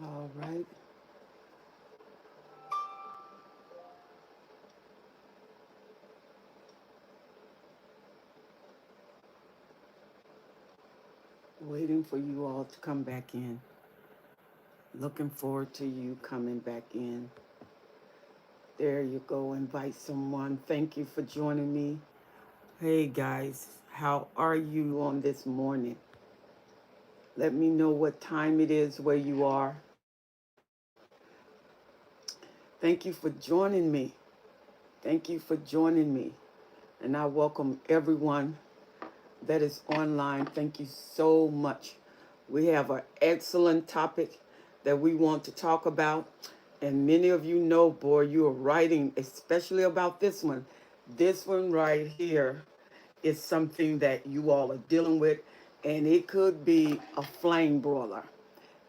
All right. Waiting for you all to come back in. Looking forward to you coming back in. There you go. Invite someone. Thank you for joining me. Hey guys, how are you on this morning? Let me know what time it is where you are. Thank you for joining me. Thank you for joining me. And I welcome everyone that is online. Thank you so much. We have an excellent topic that we want to talk about. And many of you know, boy, you are writing, especially about this one. This one right here is something that you all are dealing with, and it could be a flame broiler.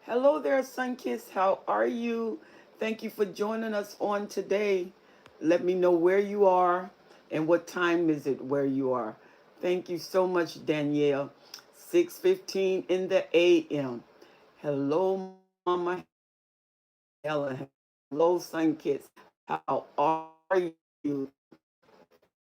Hello there, Sunkiss. How are you? Thank you for joining us on today. Let me know where you are and what time is it where you are. Thank you so much, Danielle. 6:15 in the a.m. Hello, Mama Helen. Hello, Sunkiss. How are you?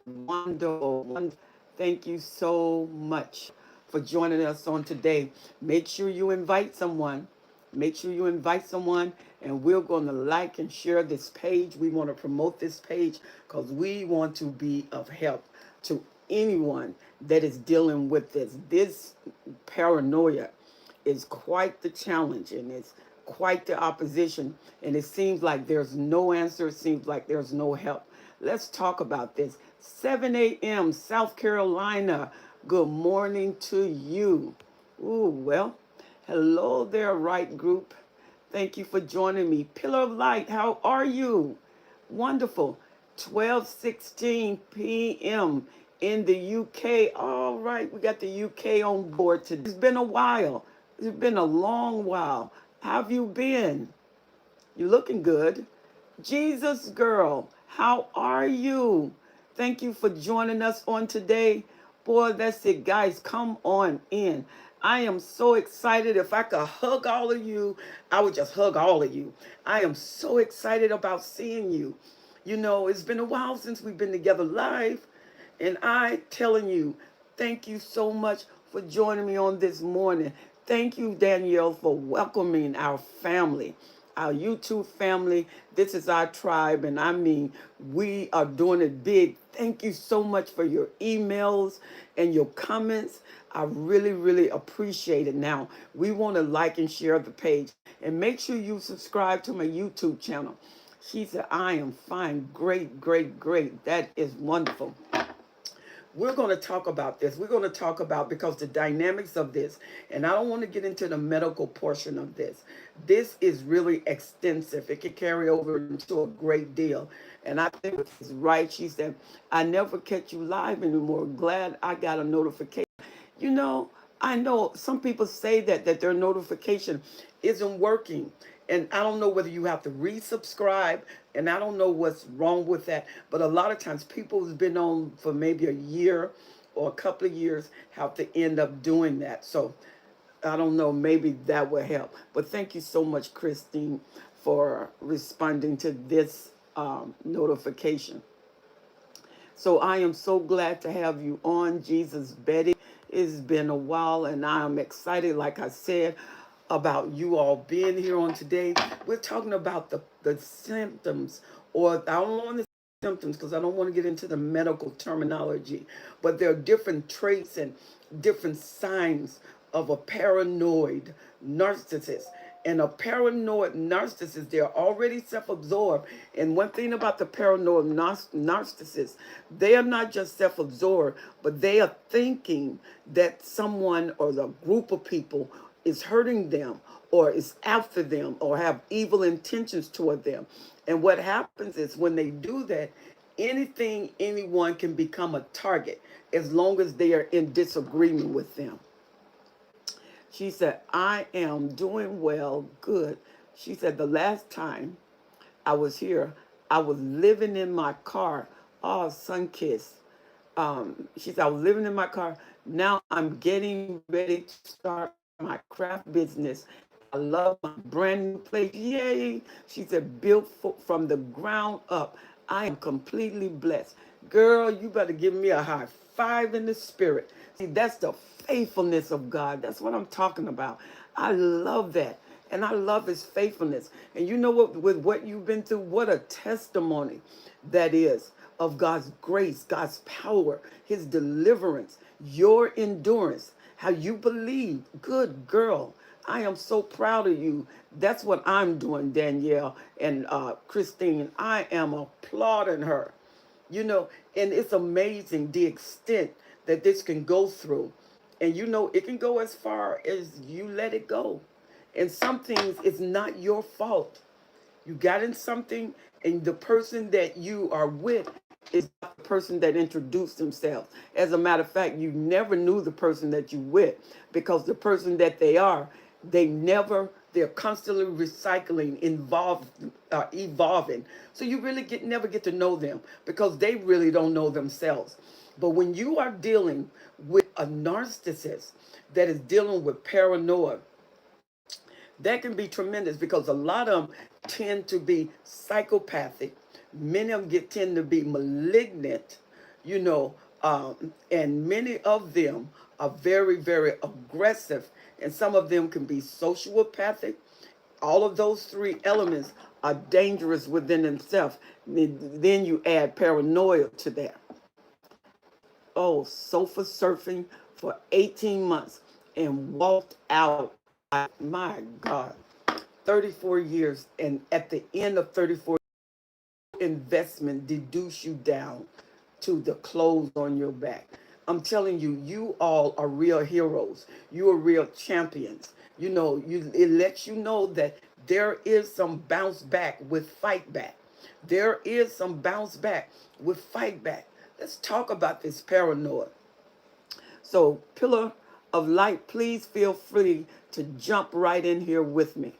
Wonderful. Thank you so much for joining us on today. Make sure you invite someone. Make sure you invite someone, and we're going to like and share this page. We want to promote this page because we want to be of help to anyone that is dealing with this. This paranoia is quite the challenge, and it's quite the opposition, and it seems like there's no answer. It seems like there's no help. Let's talk about this. 7 a.m. South Carolina. Good morning to you. Ooh, well, hello there, right group. Thank you for joining me. Pillar of Light, how are you? Wonderful. 12:16 p.m. in the UK. All right, we got the UK on board today. It's been a while. It's been a long while. How have you been? You looking good. Jesus girl, how are you? Thank you for joining us on today. Boy, that's it, guys. Come on in. I am so excited. If I could hug all of you, I would just hug all of you. I am so excited about seeing you. You know, it's been a while since we've been together live. And I telling you, thank you so much for joining me on this morning. Thank you, Danielle, for welcoming our family, our YouTube family. This is our tribe, and I mean, we are doing it big. Thank you so much for your emails and your comments. I really, really appreciate it. Now, we want to like and share the page, and make sure you subscribe to my YouTube channel. She said, I am fine. Great, great, great. That is wonderful. We're going to talk about this. We're going to talk about because the dynamics of this, and I don't want to get into the medical portion of this. This is really extensive. It can carry over into a great deal. And I think it's right. She said, I never catch you live anymore. Glad I got a notification. You know, I know some people say that their notification isn't working. And I don't know whether you have to resubscribe, and I don't know what's wrong with that. But a lot of times people who's been on for maybe a year or a couple of years have to end up doing that. So I don't know, maybe that will help. But thank you so much, Christine, for responding to this notification. So I am so glad to have you on, Jesus Betty. It's been a while, and I am excited, like I said, about you all being here on today. We're talking about the symptoms, or I don't want to say symptoms because I don't want to get into the medical terminology, but there are different traits and different signs of a paranoid narcissist. And a paranoid narcissist, they're already self-absorbed. And one thing about the paranoid narcissist, they are not just self-absorbed, but they are thinking that someone or the group of people is hurting them or is after them or have evil intentions toward them. And what happens is when they do that, anything, anyone can become a target as long as they are in disagreement with them. She said, I am doing well, good. She said, the last time I was here, I was living in my car. Oh, sun kiss. She said, I was living in my car. Now I'm getting ready to start my craft business I love my brand new place. Yay. She said, built from the ground up. I am completely blessed. Girl, you better give me a high five in the spirit. See, that's the faithfulness of God. That's what I'm talking about. I love that. And I love his faithfulness. And you know what, with what you've been through, what a testimony that is of God's grace, God's power, his deliverance, your endurance, how you believe. Good girl. I am so proud of you. That's what I'm doing, Danielle and Christine. I am applauding her. You know, and it's amazing the extent that this can go through. And you know, it can go as far as you let it go. And some things, it's not your fault. You got in something, and the person that you are with is not the person that introduced themselves. As a matter of fact, you never knew the person that you with, because the person that they are, they're constantly recycling, evolving. So you really never get to know them, because they really don't know themselves. But when you are dealing with a narcissist that is dealing with paranoia, that can be tremendous, because a lot of them tend to be psychopathic. Many of them tend to be malignant, you know, and many of them are very, very aggressive, and some of them can be sociopathic. All of those three elements are dangerous within themselves. Then you add paranoia to that. Oh, sofa surfing for 18 months and walked out. My God, 34 years. And at the end of 34 investment deduce you down to the clothes on your back. I'm telling you, you all are real heroes. You are real champions. You know, it lets you know that there is some bounce back with fight back. There is some bounce back with fight back. Let's talk about this paranoia. So, pillar of light, please feel free to jump right in here with me.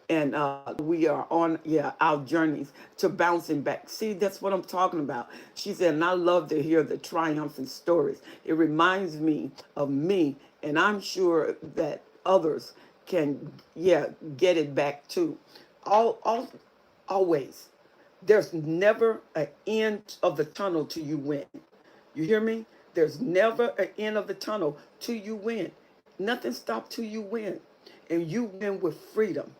And we are on, our journeys to bouncing back. See, that's what I'm talking about. She said, and I love to hear the triumphant stories. It reminds me of me, and I'm sure that others can, get it back too. Always. There's never an end of the tunnel till you win. You hear me? There's never an end of the tunnel till you win. Nothing stops till you win. And you win with freedom.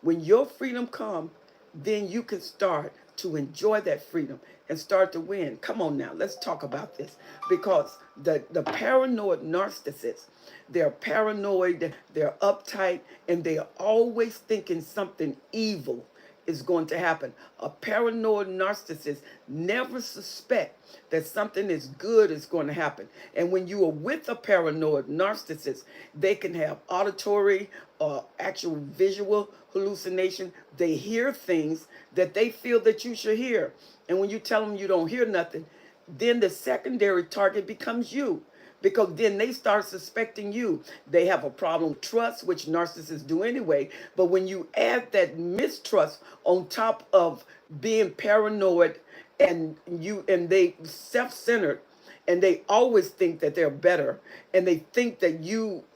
When your freedom comes, then you can start to enjoy that freedom and start to win. Come on now, let's talk about this. Because the paranoid narcissists, they're paranoid, they're uptight, and they're always thinking something evil is going to happen. A paranoid narcissist never suspect that something is good is going to happen. And when you are with a paranoid narcissist, they can have auditory or actual visual hallucination. They hear things that they feel that you should hear. And when you tell them you don't hear nothing, then the secondary target becomes you, because then they start suspecting you. They have a problem with trust, which narcissists do anyway. But when you add that mistrust on top of being paranoid, and they self-centered, and they always think that they're better, and they think that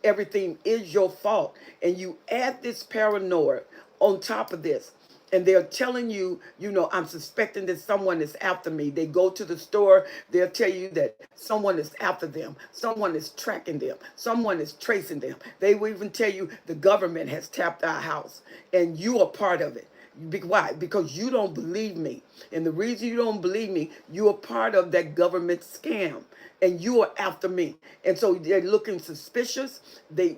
everything is your fault, and you add this paranoia on top of this, and they're telling you, I'm suspecting that someone is after me. They go to the store, they'll tell you that someone is after them, someone is tracking them, someone is tracing them. They will even tell you the government has tapped our house, and you are part of it. Why? Because you don't believe me. And the reason you don't believe me, you are part of that government scam. And you are after me. And so they're looking suspicious. They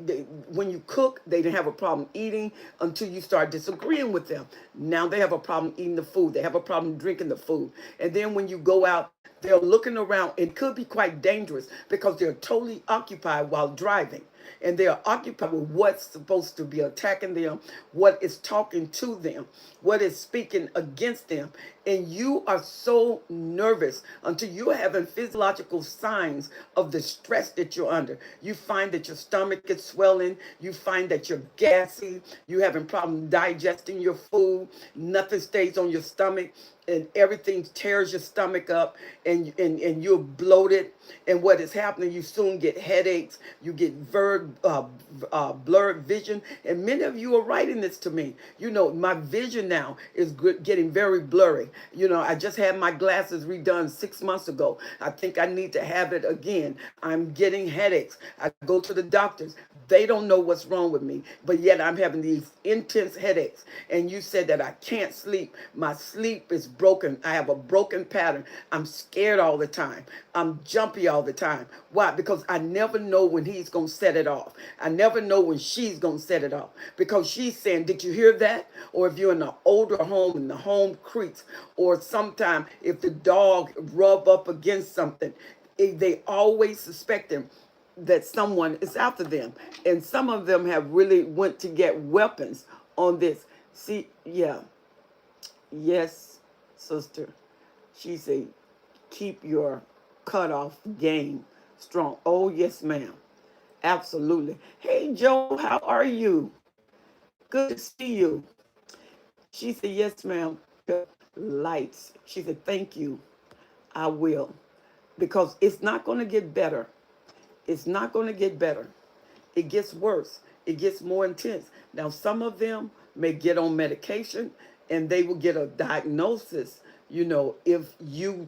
when you cook, they didn't have a problem eating until you start disagreeing with them. Now they have a problem eating the food. They have a problem drinking the food. And then when you go out, they're looking around. It could be quite dangerous because they're totally occupied while driving. And they are occupied with what's supposed to be attacking them, what is talking to them, what is speaking against them. And you are so nervous until you're having physiological signs of the stress that you're under. You find that your stomach is swelling. You find that you're gassy. You're having problems digesting your food. Nothing stays on your stomach, and everything tears your stomach up, and you're bloated. And what is happening, you soon get headaches, you get vertigo, blurred vision. And many of you are writing this to me. You know, my vision now is getting very blurry. You know, I just had my glasses redone 6 months ago. I think I need to have it again. I'm getting headaches. I go to the doctors. They don't know what's wrong with me, but yet I'm having these intense headaches. And you said that I can't sleep. My sleep is broken. I have a broken pattern. I'm scared all the time. I'm jumpy all the time. Why? Because I never know when he's going to set it off. I never know when she's going to set it off. Because she's saying, did you hear that? Or if you're in an older home and the home creaks, or sometime if the dog rub up against something, they always suspect him that someone is after them. And some of them have really went to get weapons on this. See, yeah. Yes, sister. She said, keep your cutoff game strong. Oh, yes, ma'am. Absolutely. Hey, Joe, how are you? Good to see you. She said, yes, ma'am. Lights. She said, thank you. I will. Because it's not going to get better. It's not going to get better. It gets worse. It gets more intense. Now, some of them may get on medication and they will get a diagnosis, you know, if you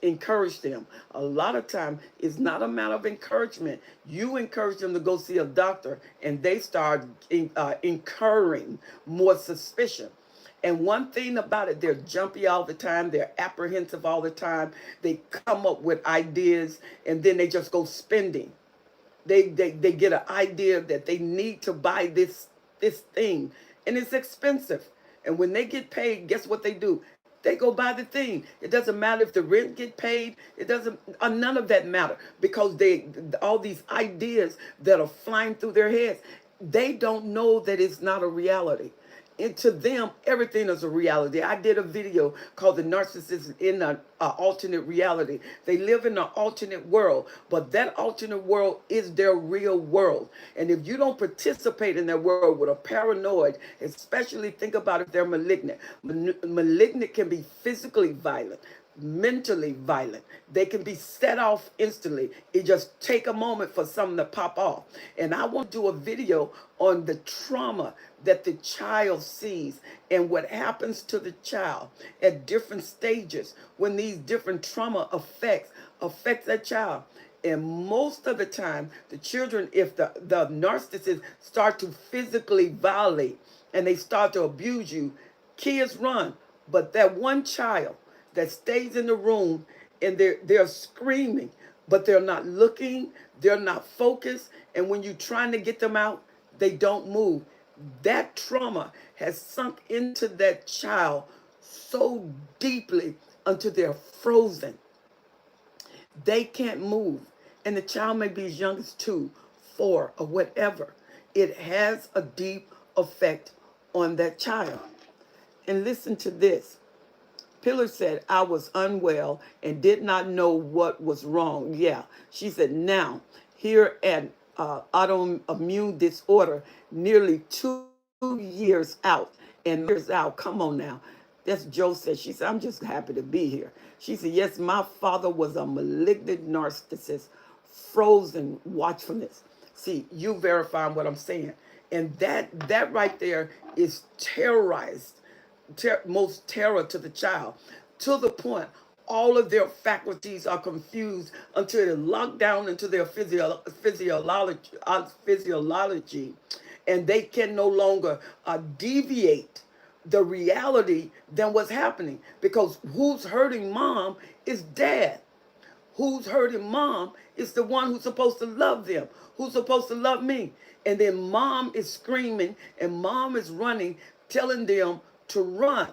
encourage them. A lot of time it's not a matter of encouragement. You encourage them to go see a doctor and they start incurring more suspicion. And one thing about it, they're jumpy all the time. They're apprehensive all the time. They come up with ideas and then they just go spending. They get an idea that they need to buy this thing and it's expensive. And when they get paid, guess what they do? They go buy the thing. It doesn't matter if the rent get paid. It doesn't, none of that matter because all these ideas that are flying through their heads, they don't know that it's not a reality. And to them, everything is a reality. I did a video called The Narcissist in an Alternate Reality. They live in an alternate world, but that alternate world is their real world. And if you don't participate in that world with a paranoid, especially think about if they're malignant. Malignant can be physically violent, mentally violent. They can be set off instantly. It just take a moment for something to pop off. And I want to do a video on the trauma that the child sees and what happens to the child at different stages when these different trauma affects that child. And most of the time, the children, if the narcissist start to physically violate and they start to abuse you, kids run. But that one child that stays in the room and they're screaming, but they're not looking, they're not focused, and when you're trying to get them out, they don't move. That trauma has sunk into that child so deeply until they're frozen. They can't move. And the child may be as young as 2, 4, or whatever. It has a deep effect on that child. And listen to this. Pillar said, I was unwell and did not know what was wrong. Yeah. She said, now, here at autoimmune disorder, nearly 2 years out. And years out, come on now. That's Joe said. She said, I'm just happy to be here. She said, yes, my father was a malignant narcissist, frozen watchfulness. See, you verifying what I'm saying. And that right there is terrorized. Most terror to the child, to the point all of their faculties are confused until they're locked down into their physiology, and they can no longer deviate the reality than what's happening, because who's hurting mom is dad. Who's hurting mom is the one who's supposed to love them, who's supposed to love me. And then mom is screaming and mom is running, telling them to run.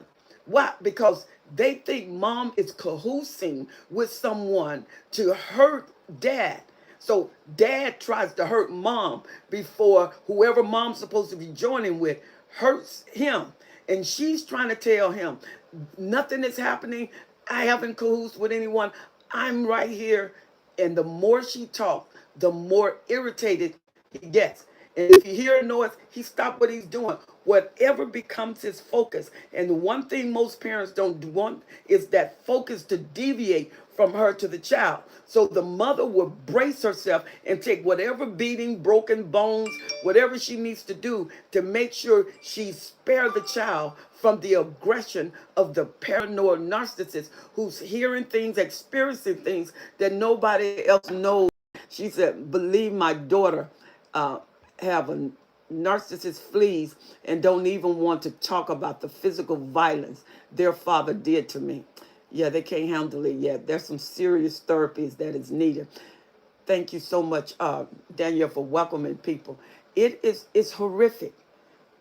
Why? Because they think mom is cahoosing with someone to hurt dad. So dad tries to hurt mom before whoever mom's supposed to be joining with hurts him. And she's trying to tell him, nothing is happening. I haven't cahoosed with anyone. I'm right here. And the more she talks, the more irritated he gets. And if you hear a noise, he stops what he's doing. whatever becomes his focus. And the one thing most parents don't want is that focus to deviate from her to the child. So the mother will brace herself and take whatever beating, broken bones, whatever she needs to do to make sure she spare the child from the aggression of the paranoid narcissist who's hearing things, experiencing things that nobody else knows. She said, believe my daughter uh, have a narcissist fleas and don't even want to talk about the physical violence their father did to me. Yeah, they can't handle it yet. There's some serious therapies that is needed. Thank you so much, Danielle, for welcoming people. It's horrific.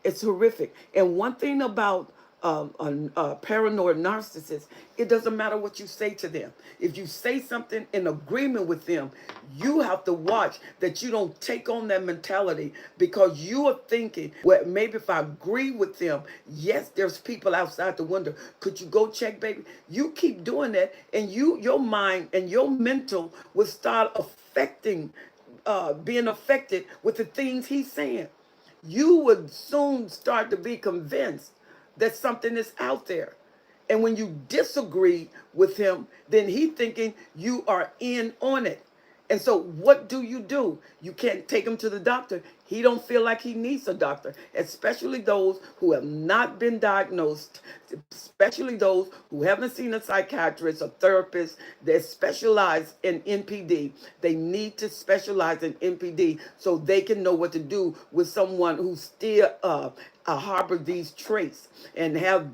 It's horrific. And one thing about a paranoid narcissist, it doesn't matter what you say to them. If you say something in agreement with them, you have to watch that you don't take on that mentality because you are thinking, well, maybe if I agree with them, yes, there's people outside the window. Could you go check, baby? You keep doing that, and your mind and your mental will start affecting, being affected with the things he's saying. You would soon start to be convinced that something is out there. And when you disagree with him, then he thinking you are in on it. And so what do? You can't take him to the doctor. He don't feel like he needs a doctor, especially those who have not been diagnosed, especially those who haven't seen a psychiatrist or therapist that specialize in NPD. They need to specialize in NPD so they can know what to do with someone who still harbor these traits and have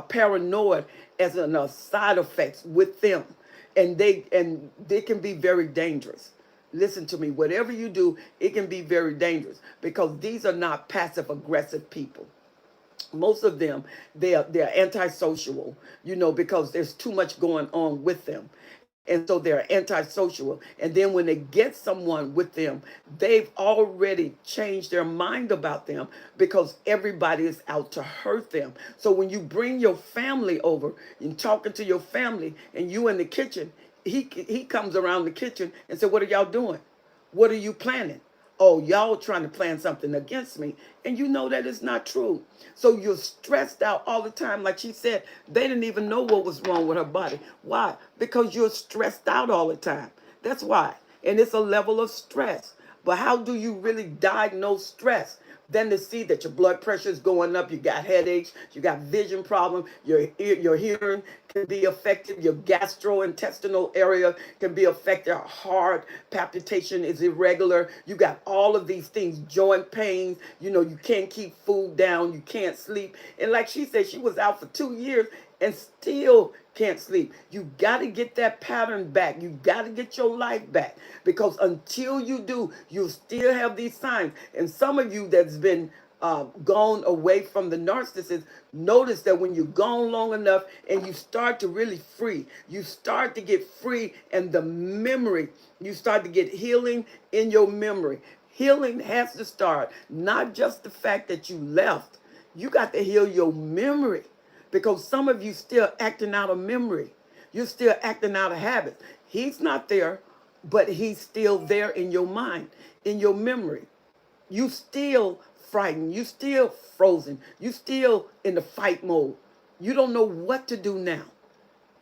paranoid as a side effects with them, and they can be very dangerous. Listen to me, whatever you do, it can be very dangerous because these are not passive aggressive people. Most of them, they're antisocial, because there's too much going on with them. And so they're antisocial. And then when they get someone with them, they've already changed their mind about them because everybody is out to hurt them. So when you bring your family over and talking to your family and you in the kitchen, he comes around the kitchen and said, what are y'all doing? What are you planning? Oh, y'all trying to plan something against me. And you know that is not true. So you're stressed out all the time. Like she said, they didn't even know what was wrong with her body. Why? Because you're stressed out all the time. That's why. And it's a level of stress. But how do you really diagnose stress? Then to see that your blood pressure is going up, you got headaches, you got vision problem, your hearing can be affected, your gastrointestinal area can be affected, your heart palpitation is irregular, you got all of these things, joint pains, you can't keep food down, you can't sleep. And like she said, she was out for 2 years and still can't sleep. You got to get that pattern back. You got to get your life back because until you do, you still have these signs. And some of you that's been gone away from the narcissist, notice that when you're gone long enough and you start to really free, you start to get free and the memory, you start to get healing in your memory. Healing has to start, not just the fact that you left. You got to heal your memory. Because some of you still acting out of memory. You're still acting out of habit. He's not there, but he's still there in your mind, in your memory. You still frightened. You still frozen. You still in the fight mode. You don't know what to do now.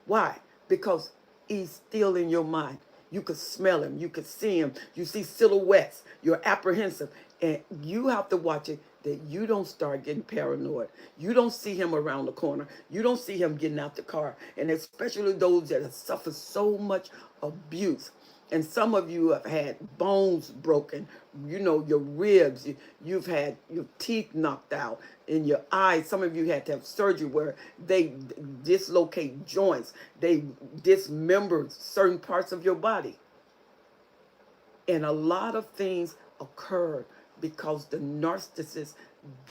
Why? Because he's still in your mind. You could smell him. You could see him. You see silhouettes. You're apprehensive. And you have to watch it that you don't start getting paranoid. You don't see him around the corner. You don't see him getting out the car. And especially those that have suffered so much abuse. And some of you have had bones broken, your ribs, you've had your teeth knocked out in your eyes. Some of you had to have surgery where they dislocate joints. They dismember certain parts of your body. And a lot of things occurred because the narcissist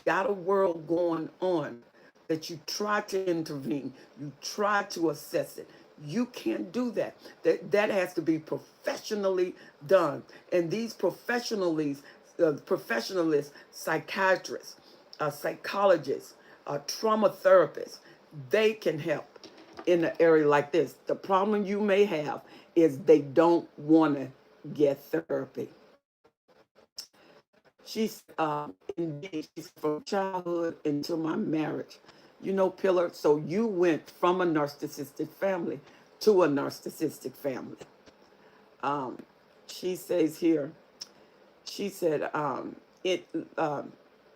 got a world going on that you try to intervene, you try to assess it. You can't do that. That has to be professionally done. And these professionalists, psychiatrists, psychologists, trauma therapists, they can help in an area like this. The problem you may have is they don't want to get therapy. She's indeed, she's from childhood into my marriage. You know, Pillar, so you went from a narcissistic family to a narcissistic family. Um, she says here, she said, it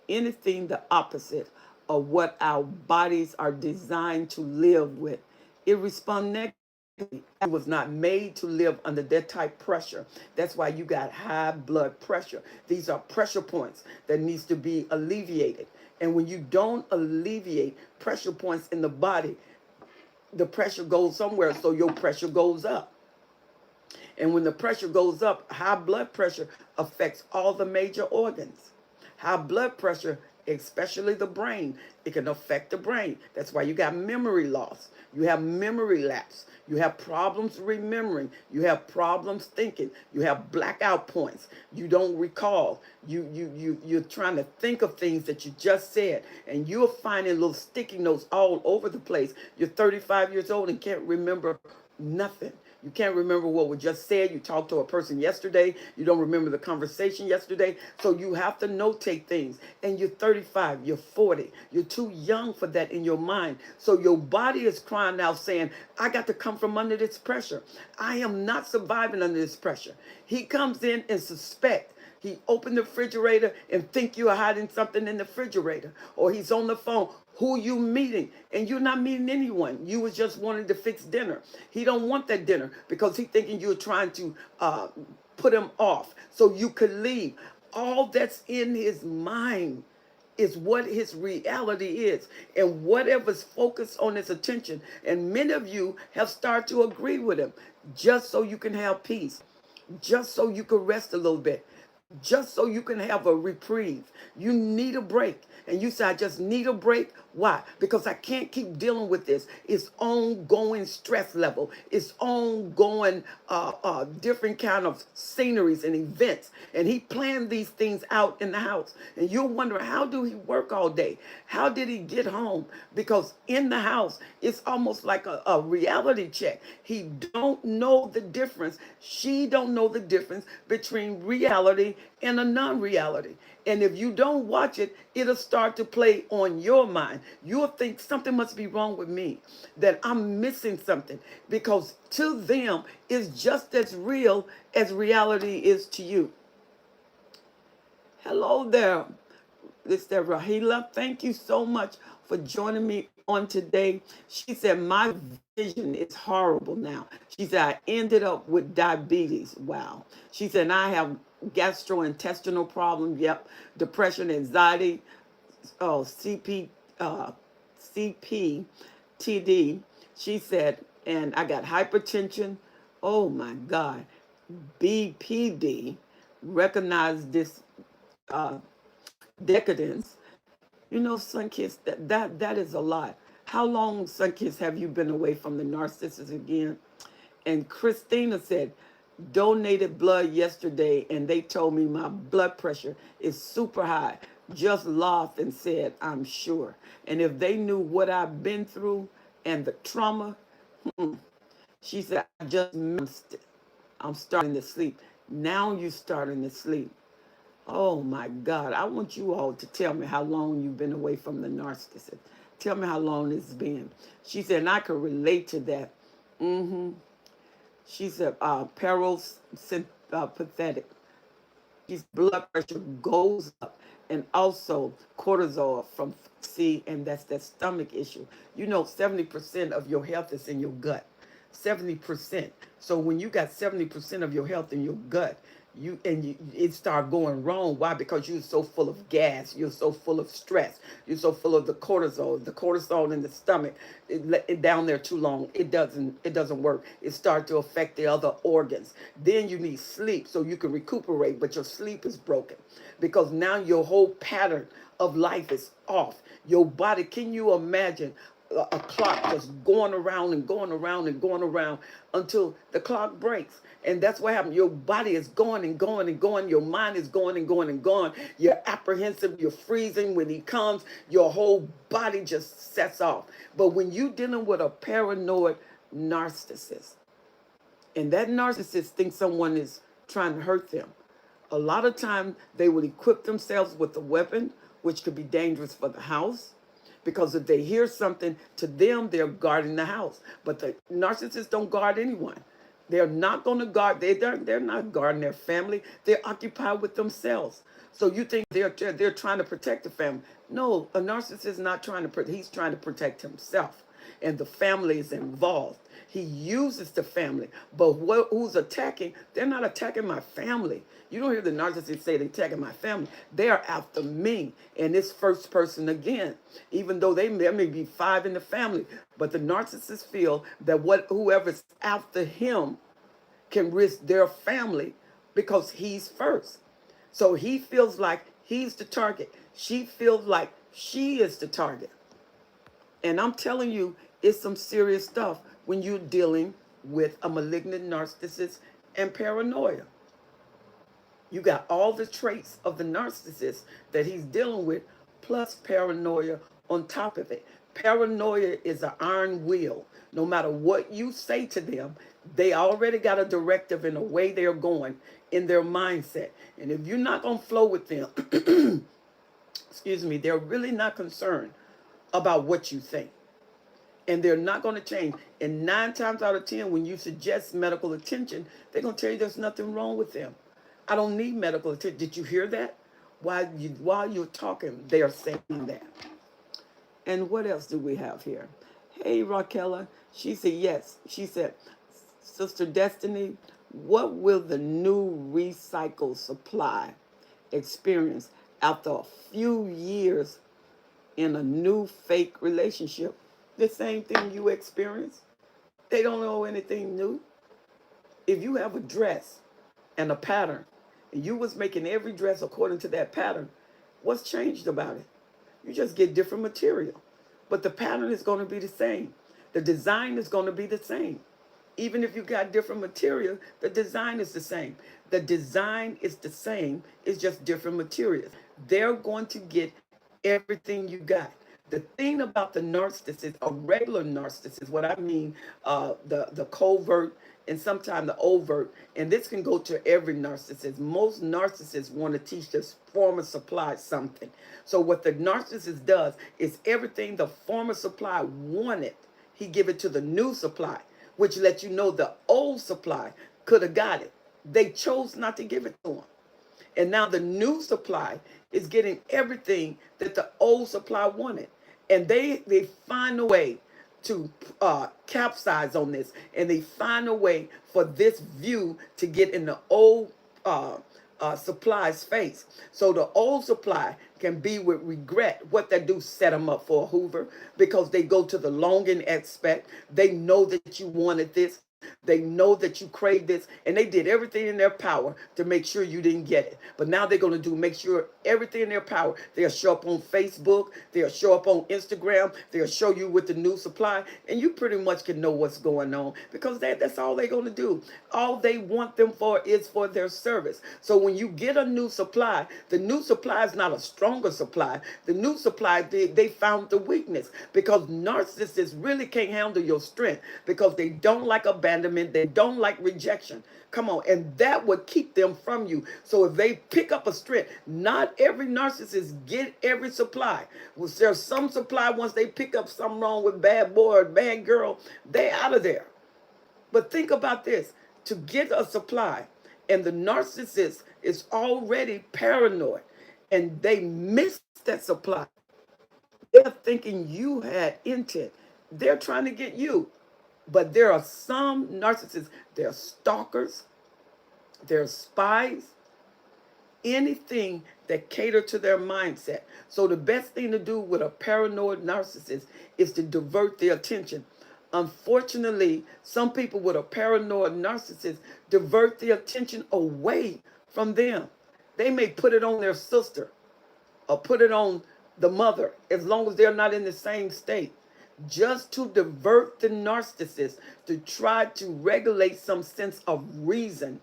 anything the opposite of what our bodies are designed to live with, it responds negatively. It was not made to live under that type pressure. That's why you got high blood pressure. These are pressure points that needs to be alleviated. And when you don't alleviate pressure points in the body, the pressure goes somewhere, so your pressure goes up. And when the pressure goes up, high blood pressure affects all the major organs. High blood pressure, especially the brain, it can affect the brain. That's why you got memory loss. You have memory lapse. You have problems remembering. You have problems thinking. You have blackout points. You don't recall. You're trying to think of things that you just said, and you're finding little sticky notes all over the place. You're 35 years old and can't remember nothing. You can't remember what was just said. You talked to a person yesterday. You don't remember the conversation yesterday. So you have to notate things. And you're 35, you're 40. You're too young for that in your mind. So your body is crying out saying, I got to come from under this pressure. I am not surviving under this pressure. He comes in and suspect. He opened the refrigerator and think you're hiding something in the refrigerator. Or he's on the phone. Who you meeting? And you're not meeting anyone. You was just wanting to fix dinner. He don't want that dinner because he thinking you're trying to put him off so you could leave. All that's in his mind is what his reality is, and whatever's focused on his attention. And many of you have started to agree with him just so you can have peace, just so you can rest a little bit, just so you can have a reprieve. You need a break. And you say, I just need a break. Why? Because I can't keep dealing with this. It's ongoing stress level. It's ongoing different kind of sceneries and events. And he planned these things out in the house. And you're wondering, how do he work all day? How did he get home? Because in the house, it's almost like a reality check. He don't know the difference. She don't know the difference between reality and a non-reality. And if you don't watch it, it'll start to play on your mind. You'll think something must be wrong with me, that I'm missing something, because to them it's just as real as reality is to you. Hello there, Mr. Rahila. Thank you so much for joining me on today. She said, my vision is horrible now. She said, I ended up with diabetes. Wow. She said, I have gastrointestinal problems. Yep. Depression, anxiety, CP, CPTD. She said, and I got hypertension. Oh my God. BPD. Recognize this uh, decadence. You know, Sunkiss, that is a lot. How long, Sunkiss, have you been away from the narcissist again? And Christina said, donated blood yesterday and they told me my blood pressure is super high. Just laughed and said, I'm sure. And if they knew what I've been through and the trauma, she said, I just missed it. I'm starting to sleep. Now you're starting to sleep. Oh my God. I want you all to tell me how long you've been away from the narcissist. Tell me how long it's been. She said, and I could relate to that. Mm-hmm. She said, perils pathetic. His blood pressure goes up, and also cortisol from C, and that's that stomach issue. You know, 70% of your health is in your gut. 70%. So when you got 70% of your health in your gut, it start going wrong. Why? Because you're so full of gas, you're so full of stress, you're so full of the cortisol in the stomach. It down there too long, it doesn't work. It starts to affect the other organs. Then you need sleep so you can recuperate, but your sleep is broken because now your whole pattern of life is off. Your body, can you imagine a clock just going around and going around and going around until the clock breaks? And that's what happened. Your body is going and going and going. Your mind is going and going and going. You're apprehensive. You're freezing. When he comes, your whole body just sets off. But when you're dealing with a paranoid narcissist, and that narcissist thinks someone is trying to hurt them, A lot of time they would equip themselves with a weapon, which could be dangerous for the house. Because if they hear something, to them, they're guarding the house. But the narcissists don't guard anyone. They're not going to guard, they're not guarding their family. They're occupied with themselves. So you think they're trying to protect the family. No, a narcissist is not trying to protect, he's trying to protect himself. And the family is involved. He uses the family. But who's attacking? They're not attacking my family. You don't hear the narcissist say they're attacking my family. They're after me. And it's first person again. Even though there may be 5 in the family. But the narcissist feel that whoever's after him can risk their family because he's first. So he feels like he's the target. She feels like she is the target. And I'm telling you, it's some serious stuff when you're dealing with a malignant narcissist and paranoia. You got all the traits of the narcissist that he's dealing with, plus paranoia on top of it. Paranoia is an iron will. No matter what you say to them, they already got a directive in the way they're going in their mindset. And if you're not going to flow with them, excuse me, they're really not concerned about what you think. And they're not going to change. And 9 times out of 10, when you suggest medical attention, they're going to tell you there's nothing wrong with them. I don't need medical attention. Did you hear that? While you're talking, they are saying that. And what else do we have here? Hey, Raquela. She said, yes. She said, Sister Destiny, what will the new recycled supply experience after a few years in a new fake relationship? The same thing you experience. They don't know anything new. If you have a dress and a pattern, and you was making every dress according to that pattern, what's changed about it? You just get different material. But the pattern is going to be the same. The design is going to be the same. Even if you got different material, the design is the same. The design is the same. It's just different materials. They're going to get everything you got. The thing about the narcissist, a regular narcissist, what I mean, the covert and sometimes the overt, and this can go to every narcissist. Most narcissists want to teach this former supply something. So what the narcissist does is everything the former supply wanted, he give it to the new supply, which lets you know the old supply could have got it. They chose not to give it to him. And now the new supply is getting everything that the old supply wanted. And they find a way to capsize on this. And they find a way for this view to get in the old supply's face. So the old supply can be with regret. What they do, set them up for a Hoover, because they go to the longing aspect. They know that you wanted this. They know that you crave this, and they did everything in their power to make sure you didn't get it. But now they're going to make sure everything in their power. They'll show up on Facebook. They'll show up on Instagram. They'll show you with the new supply, and you pretty much can know what's going on, because that's all they're going to do. All they want them for is for their service. So when you get a new supply, the new supply is not a stronger supply. The new supply, they found the weakness, because narcissists really can't handle your strength, because they don't like abandonment. They don't like rejection. Come on. And that would keep them from you. So if they pick up a strength, not every narcissist get every supply. Well, there's some supply, once they pick up something wrong with bad boy or bad girl, they out of there. But think about this. To get a supply, and the narcissist is already paranoid, and they miss that supply. They're thinking you had intent. They're trying to get you. But there are some narcissists, they're stalkers, they're spies, anything that cater to their mindset. So the best thing to do with a paranoid narcissist is to divert their attention. Unfortunately, some people with a paranoid narcissist divert their attention away from them. They may put it on their sister or put it on the mother, as long as they're not in the same state, just to divert the narcissist, to try to regulate some sense of reason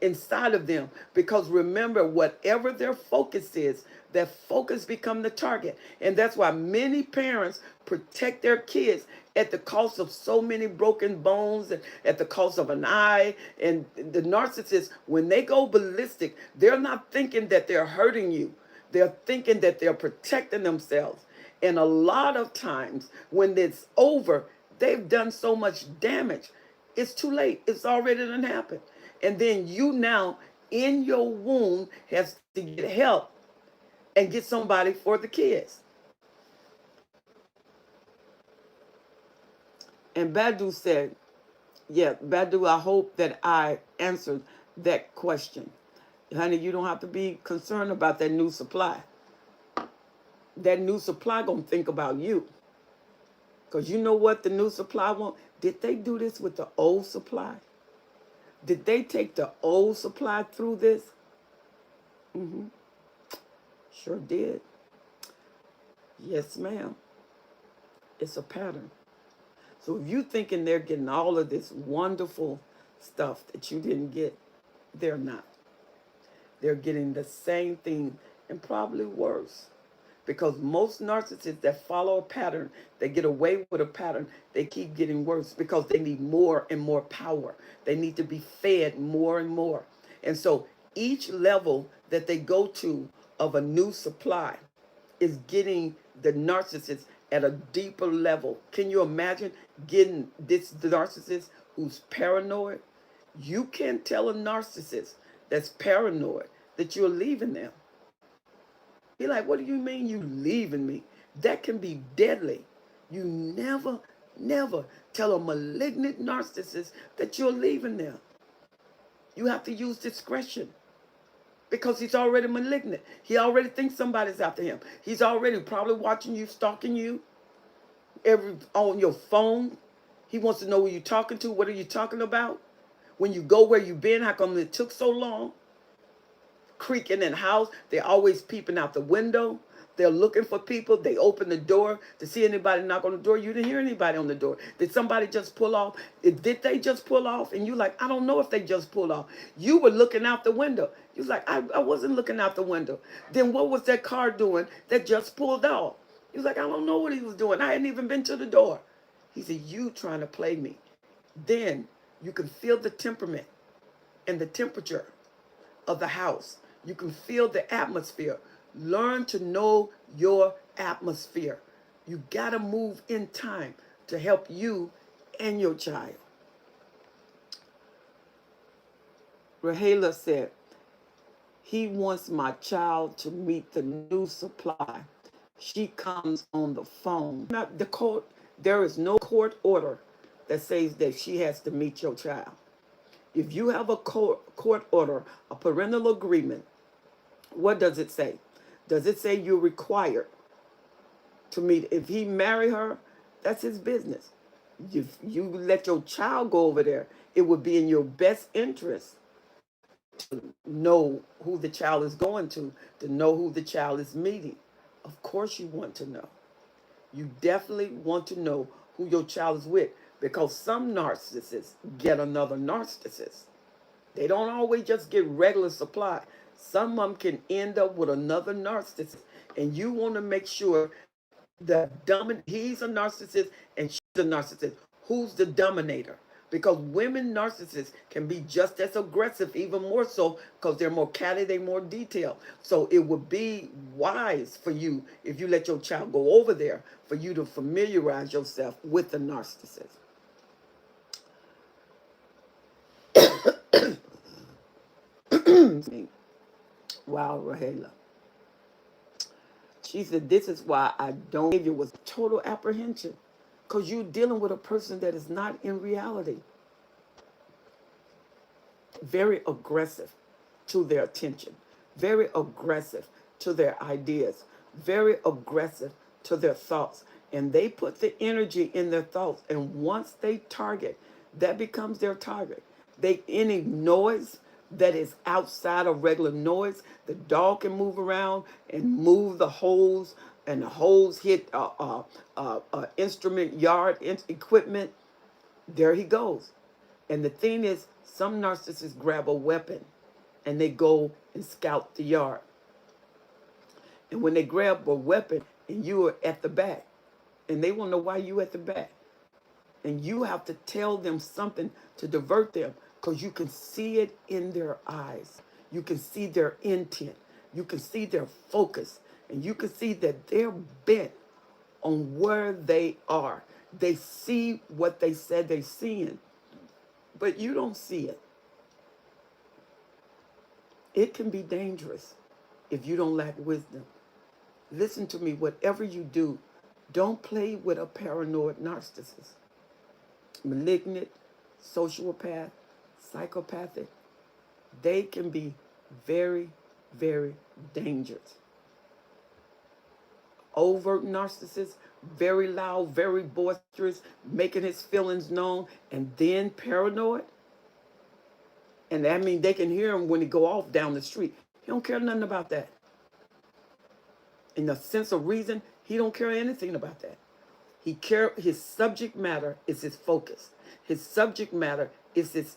inside of them, because remember, whatever their focus is, that focus become the target. And that's why many parents protect their kids at the cost of so many broken bones and at the cost of an eye. And the narcissists, when they go ballistic, they're not thinking that they're hurting you, they're thinking that they're protecting themselves. And a lot of times when it's over, they've done so much damage, it's too late. It's already done happened. And then you now in your womb has to get help and get somebody for the kids. And Badu said, yeah, Badu, I hope that I answered that question. Honey, you don't have to be concerned about that new supply. That new supply gonna think about you. Because you know what the new supply want? Did they do this with the old supply? Did they take the old supply through this? Mm-hmm. Sure did. Yes, ma'am. It's a pattern. So if you thinking they're getting all of this wonderful stuff that you didn't get, they're not. They're getting the same thing and probably worse. Because most narcissists that follow a pattern, they get away with a pattern, they keep getting worse because they need more and more power. They need to be fed more and more. And so each level that they go to of a new supply is getting the narcissist at a deeper level. Can you imagine getting this narcissist who's paranoid? You can't tell a narcissist that's paranoid that you're leaving them. Be like, what do you mean you leaving me? That can be deadly. You never, never tell a malignant narcissist that you're leaving them. You have to use discretion because he's already malignant. He already thinks somebody's after him. He's already probably watching you, stalking you on your phone. He wants to know who you're talking to. What are you talking about? When you go where you've been, how come it took so long? Creaking in the house. They're always peeping out the window. They're looking for people. They open the door to see anybody knock on the door. You didn't hear anybody on the door. Did somebody just pull off? Did they just pull off? And you like, I don't know if they just pulled off. You were looking out the window. You was like, I wasn't looking out the window. Then what was that car doing that just pulled off? He was like, I don't know what he was doing. I hadn't even been to the door. He said, you trying to play me. Then you can feel the temperament and the temperature of the house. You can feel the atmosphere. Learn to know your atmosphere. You got to move in time to help you and your child. Rahela said, he wants my child to meet the new supply. She comes on the phone. Not the court. There is no court order that says that she has to meet your child. If you have a court order, a parental agreement, what does it say? Does it say you're required to meet? If he marry her, that's his business. If you let your child go over there, it would be in your best interest to know who the child is going to know who the child is meeting. Of course you want to know. You definitely want to know who your child is with, because some narcissists get another narcissist. They don't always just get regular supply. Some of them can end up with another narcissist, and you want to make sure he's a narcissist and she's a narcissist. Who's the dominator? Because women narcissists can be just as aggressive, even more so, because they're more catty, they're more detailed. So it would be wise for you, if you let your child go over there, for you to familiarize yourself with the narcissist. Wow, Rahela. She said, this is why I don't give you with total apprehension, because you're dealing with a person that is not in reality. Very aggressive to their attention, very aggressive to their ideas, very aggressive to their thoughts. And they put the energy in their thoughts. And once they target, that becomes their target. Any noise that is outside of regular noise, the dog can move around and move the hose, and the hose hit instrument yard equipment. There he goes. And the thing is, some narcissists grab a weapon and they go and scout the yard. And when they grab a weapon and you are at the back, and they won't know why you at the back, and you have to tell them something to divert them, because you can see it in their eyes. You can see their intent. You can see their focus. And you can see that they're bent on where they are. They see what they said they're seeing, but you don't see it. It can be dangerous if you don't lack wisdom. Listen to me, whatever you do, don't play with a paranoid narcissist. Malignant, sociopath, psychopathic, they can be very, very dangerous. Overt narcissist, very loud, very boisterous, making his feelings known, and then paranoid. And that means they can hear him when he go off down the street. He don't care nothing about that. In the sense of reason, he don't care anything about that. His subject matter is his focus. His subject matter is his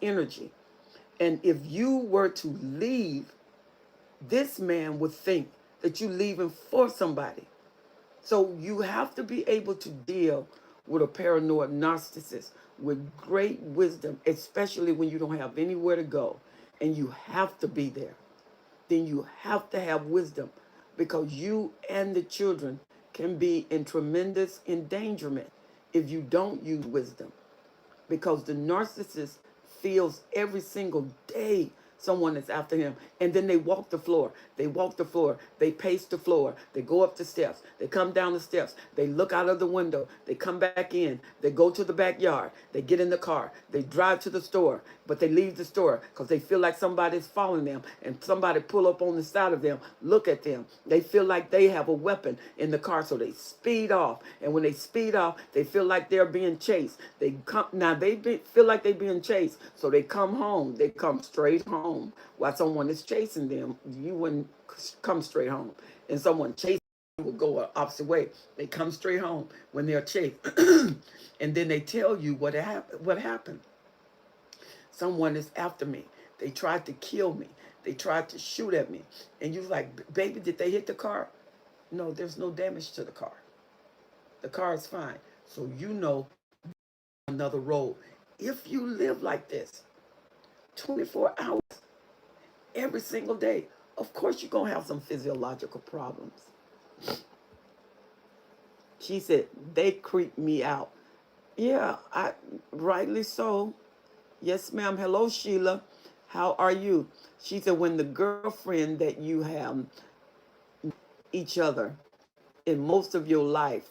energy. And if you were to leave, this man would think that you're leaving for somebody. So you have to be able to deal with a paranoid narcissist with great wisdom, especially when you don't have anywhere to go and you have to be there. Then you have to have wisdom, because you and the children can be in tremendous endangerment if you don't use wisdom. Because the narcissist feels every single day someone is after him. And then they walk the floor. They walk the floor. They pace the floor. They go up the steps. They come down the steps. They look out of the window. They come back in. They go to the backyard. They get in the car. They drive to the store. But they leave the store because they feel like somebody's following them. And somebody pull up on the side of them, look at them. They feel like they have a weapon in the car. So they speed off. And when they speed off, they feel like they're being chased. Feel like they're being chased. So they come home. They come straight home. While someone is chasing them, you wouldn't come straight home. And someone chasing you will go the opposite way. They come straight home when they're chased. And then they tell you what happened. Someone is after me. They tried to kill me. They tried to shoot at me. And you're like, baby, did they hit the car? No, there's no damage to the car. The car is fine. So you know another road. If you live like this, 24 hours, every single day, of course you're going to have some physiological problems. She said, they creep me out. Yeah, rightly so. Yes, ma'am. Hello, Sheila. How are you? She said, when the girlfriend that you have each other in most of your life,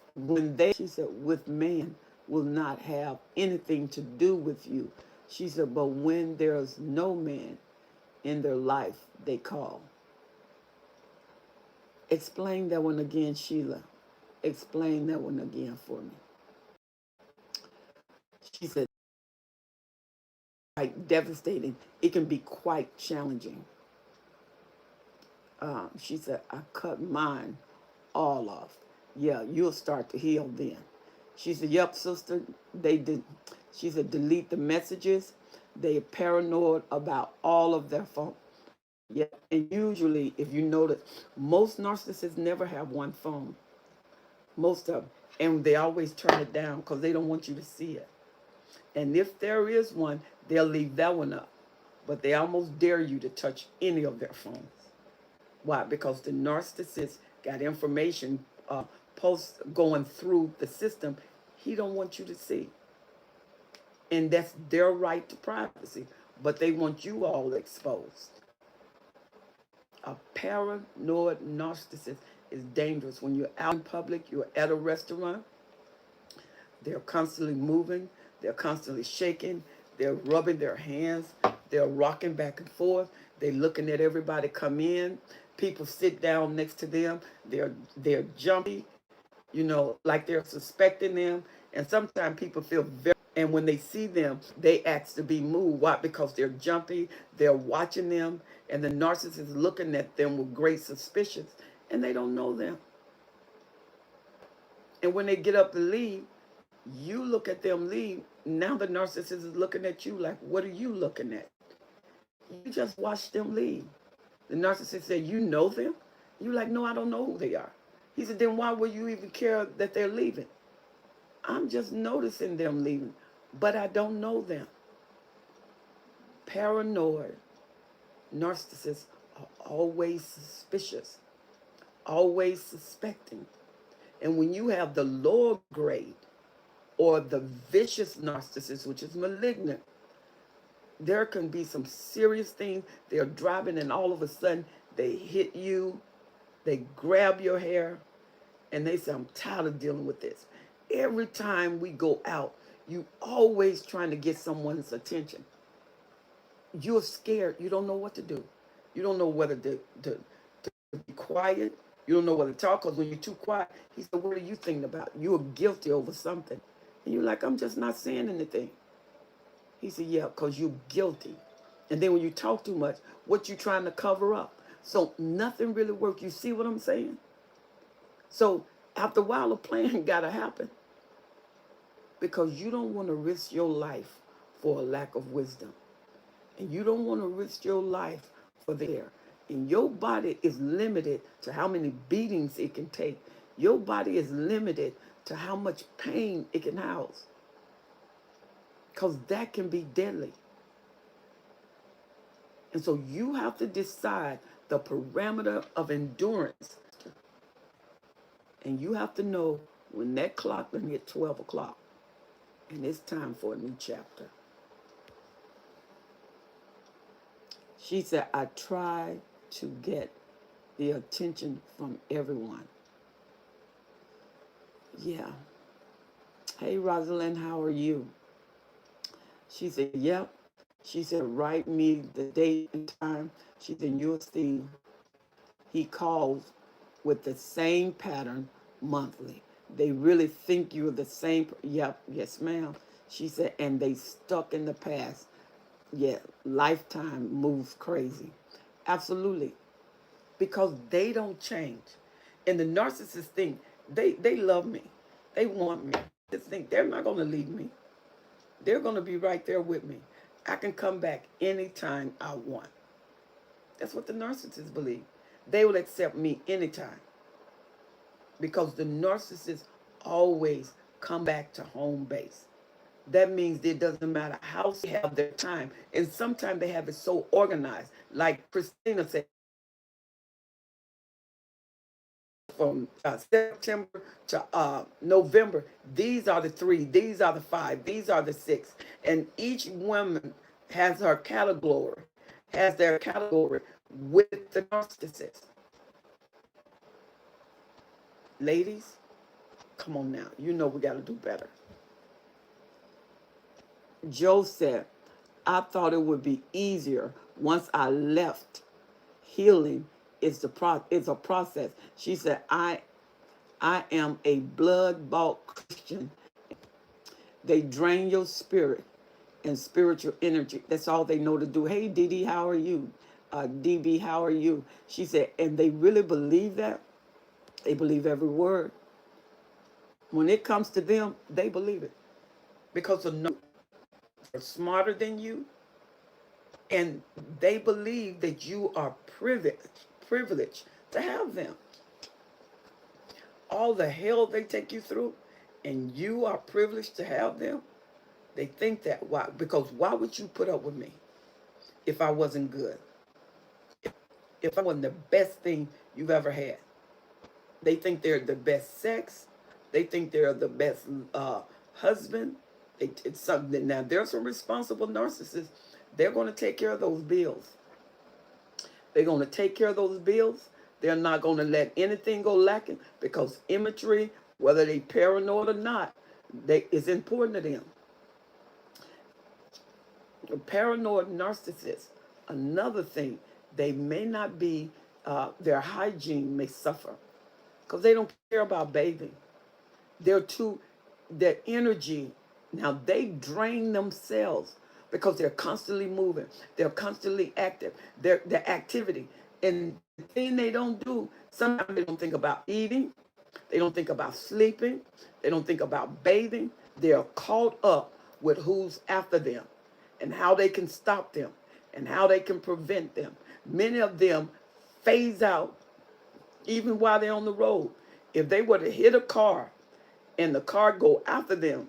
she said, with man will not have anything to do with you. She said, but when there's no man in their life, they call. Explain that one again, Sheila. Explain that one again for me. She said, quite devastating. It can be quite challenging. She said, I cut mine all off. Yeah, you'll start to heal then. She said, yep, sister, they did. She said, delete the messages. They're paranoid about all of their phone. Yeah, and usually, if you notice, most narcissists never have one phone. Most of them. And they always turn it down because they don't want you to see it. And if there is one, they'll leave that one up. But they almost dare you to touch any of their phones. Why? Because the narcissist got information posts going through the system he don't want you to see. And that's their right to privacy. But they want you all exposed. A paranoid narcissist is dangerous. When you're out in public, you're at a restaurant, they're constantly moving, they're constantly shaking, they're rubbing their hands, they're rocking back and forth, they're looking at everybody come in, people sit down next to them, they're jumpy, like they're suspecting them, and sometimes people feel very, and when they see them, they ask to be moved. Why? Because they're jumpy, they're watching them, and the narcissist is looking at them with great suspicion, and they don't know them. And when they get up to leave, You look at them leave. Now the narcissist is looking at you like, what are you looking at? You just watched them leave. The narcissist said, you know them? You like, no, I don't know who they are. He said, then why would you even care that they're leaving? I'm just noticing them leaving, but I don't know them. Paranoid narcissists are always suspicious, always suspecting. And when you have the lower grade or the vicious narcissist, which is malignant, there can be some serious things. They're driving and all of a sudden they hit you, they grab your hair, and they say, I'm tired of dealing with this. Every time we go out, you always trying to get someone's attention. You're scared. You don't know what to do. You don't know whether to be quiet. You don't know whether to talk, because when you're too quiet, he said, what are you thinking about? You are guilty over something. And you're like, I'm just not saying anything. He said, yeah, because you're guilty. And then when you talk too much, what you trying to cover up? So nothing really works. You see what I'm saying? So after a while, a plan got to happen, because you don't want to risk your life for a lack of wisdom. And you don't want to risk your life for there. And your body is limited to how many beatings it can take. Your body is limited to how much pain it can house, because that can be deadly. And so you have to decide the parameter of endurance. And you have to know when that clock will hit 12 o'clock, and it's time for a new chapter. She said, I try to get the attention from everyone. Yeah. Hey, Rosalind, how are you? She said, yep. She said, write me the date and time. She said, you'll see he calls with the same pattern monthly. They really think you're the same. Yep, yes, ma'am. She said, and they stuck in the past. Yeah, lifetime moves crazy. Absolutely. Because they don't change. And the narcissist think, they love me. They want me. They think they're not going to leave me. They're going to be right there with me. I can come back anytime I want. That's what the narcissists believe. They will accept me anytime. Because the narcissists always come back to home base. That means it doesn't matter how they have their time. And sometimes they have it so organized. Like Christina said, from September to November, these are the 3, these are the 5, these are the 6. And each woman has her category, has their category with the narcissist. Ladies, come on now. You know we got to do better. Joe said, I thought it would be easier once I left. Healing is a process. She said, I am a blood-bought Christian. They drain your spirit and spiritual energy. That's all they know to do. Hey, Dee, how are you? DB, how are you? She said, and they really believe that. They believe every word. When it comes to them, they believe it. Because they're smarter than you. And they believe that you are privileged to have them. All the hell they take you through, and you are privileged to have them. They think that. Why? Because why would you put up with me if I wasn't good? If I wasn't the best thing you've ever had? They think they're the best sex. They think they're the best husband. It's something. Now, there's some responsible narcissists. They're going to take care of those bills. They're going to take care of those bills. They're not going to let anything go lacking, because imagery, whether they paranoid or not, is important to them. A paranoid narcissist, another thing, they may not be, their hygiene may suffer, because they don't care about bathing. Their energy, now they drain themselves because they're constantly moving. They're constantly active. Their activity. And the thing they don't do, sometimes they don't think about eating. They don't think about sleeping. They don't think about bathing. They're caught up with who's after them and how they can stop them and how they can prevent them. Many of them phase out even while they're on the road. If they were to hit a car and the car go after them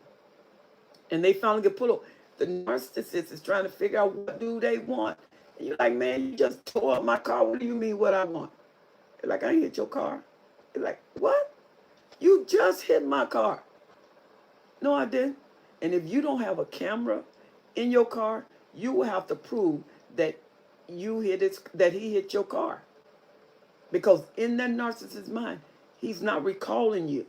and they finally get pulled over, the narcissist is trying to figure out what do they want. And you're like, man, you just tore up my car. What do you mean what I want? They're like, I ain't hit your car. They're like, what? You just hit my car. No, I didn't. And if you don't have a camera in your car, you will have to prove that that he hit your car. Because in that narcissist's mind, he's not recalling you.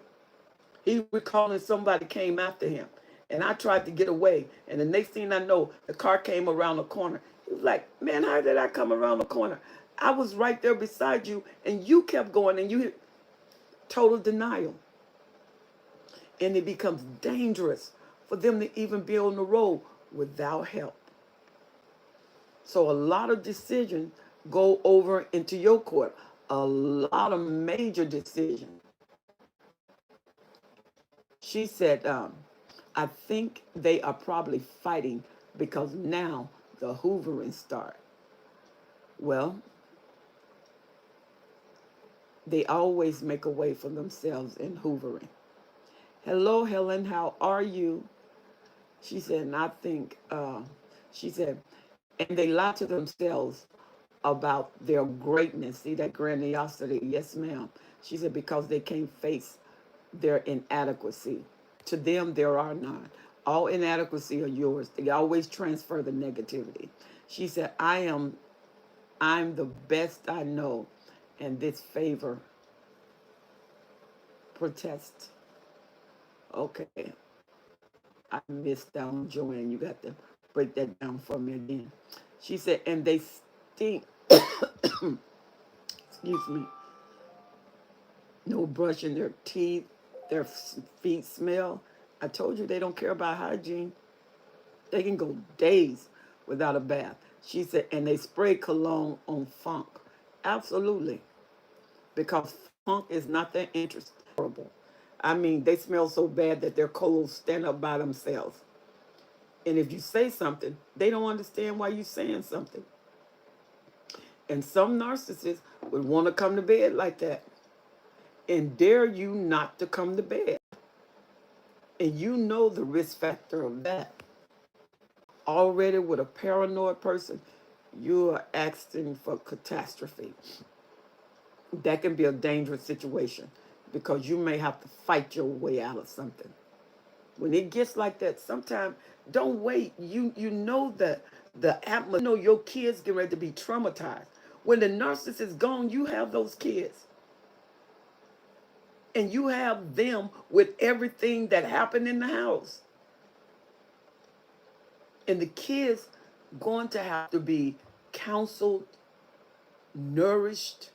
He's recalling somebody came after him. And I tried to get away. And the next thing I know, the car came around the corner. He was like, man, how did I come around the corner? I was right there beside you, and you kept going, and you hit total denial. And it becomes dangerous for them to even be on the road without help. So a lot of decisions go over into your court. A lot of major decisions. She said, I think they are probably fighting because now the hoovering start. Well, they always make a way for themselves in hoovering. Hello, Helen, how are you? She said, and I think, she said, and they lie to themselves about their greatness. See that grandiosity? Yes, ma'am. She said, because they can't face their inadequacy. To them, there are none. All inadequacy are yours. They always transfer the negativity. She said, I'm the best I know, and this favor protest. Okay. I missed down, Joanne. You got to break that down for me again. She said, and they stink. Excuse me. No brushing their teeth. Their feet smell. I told you they don't care about hygiene. They can go days without a bath. She said, and they spray cologne on funk. Absolutely. Because funk is not that interesting. Horrible. I mean, they smell so bad that their clothes stand up by themselves. And if you say something, they don't understand why you're saying something. And some narcissists would want to come to bed like that and dare you not to come to bed. And you know the risk factor of that. Already with a paranoid person, you are asking for catastrophe. That can be a dangerous situation because you may have to fight your way out of something. When it gets like that, sometimes don't wait. You know that the atmosphere, you know your kids get ready to be traumatized. When the narcissist is gone, you have those kids. And you have them with everything that happened in the house. And the kids going to have to be counseled, nourished,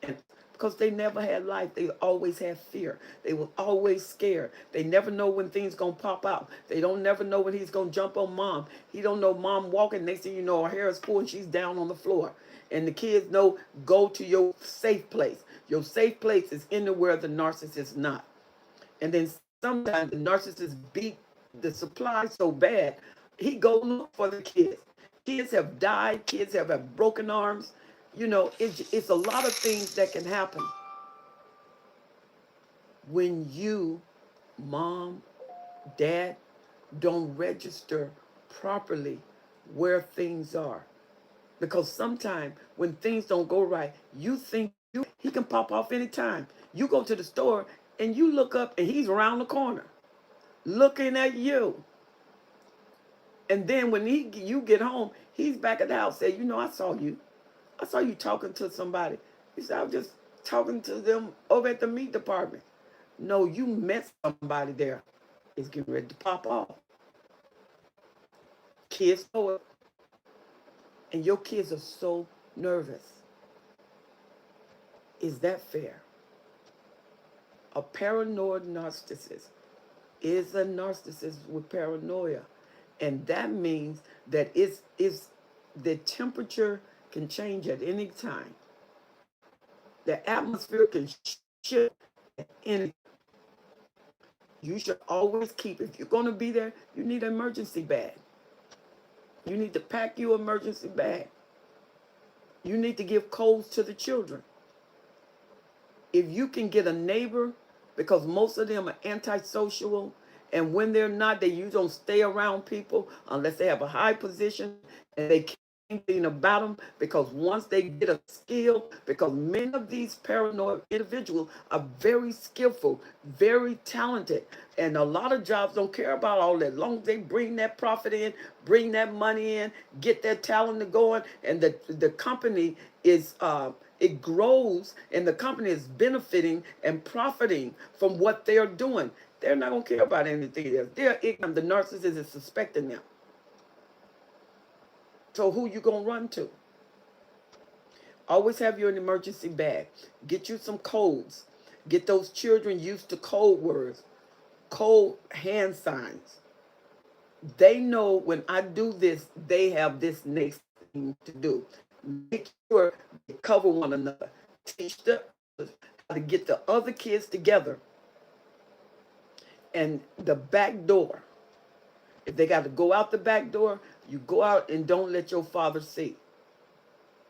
and because they never had life, they always had fear. They were always scared. They never know when things gonna pop out. They don't never know when he's gonna jump on mom. He don't know mom walking. Next thing you know, her hair is pulled and she's down on the floor. And the kids know, go to your safe place. Your safe place is anywhere the narcissist is not. And then sometimes the narcissist beat the supply so bad, he go look for the kids. Kids have died. Kids have had broken arms. You know, it's a lot of things that can happen when you, mom, dad, don't register properly where things are. Because sometimes when things don't go right, you think he can pop off anytime. You go to the store and you look up and he's around the corner looking at you. And then when you get home, he's back at the house. Say, you know, I saw you. I saw you talking to somebody. He said, I was just talking to them over at the meat department. No, you met somebody there. It's getting ready to pop off. Kids know it. And your kids are so nervous. Is that fair? A paranoid narcissist is a narcissist with paranoia. And that means that the temperature can change at any time. The atmosphere can shift at any time. You should always keep, if you're going to be there, you need an emergency bag. You need to pack your emergency bag. You need to give codes to the children. If you can get a neighbor, because most of them are antisocial, and when they're not, you don't stay around people unless they have a high position and they can't do anything about them, because once they get a skill, because many of these paranoid individuals are very skillful, very talented, and a lot of jobs don't care about all that. As long as they bring that profit in, bring that money in, get that talent going, and the company is it grows, and the company is benefiting and profiting from what they're doing. They're not going to care about anything else. They're ignorant. The narcissist is suspecting them. So who you going to run to? Always have you an emergency bag. Get you some codes. Get those children used to code words, code hand signs. They know when I do this, they have this next thing to do. Make sure they cover one another. Teach the others how to get the other kids together. And the back door. If they got to go out the back door, you go out and don't let your father see.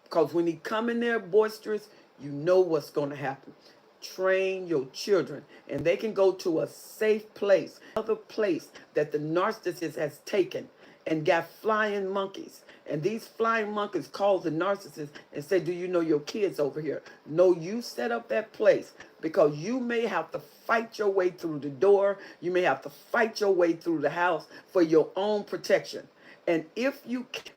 Because when he come in there boisterous, you know what's going to happen. Train your children, and they can go to a safe place, another place that the narcissist has taken and got flying monkeys. And these flying monkeys call the narcissist and say, do you know your kids over here? No, you set up that place, because you may have to fight your way through the door. You may have to fight your way through the house for your own protection. And if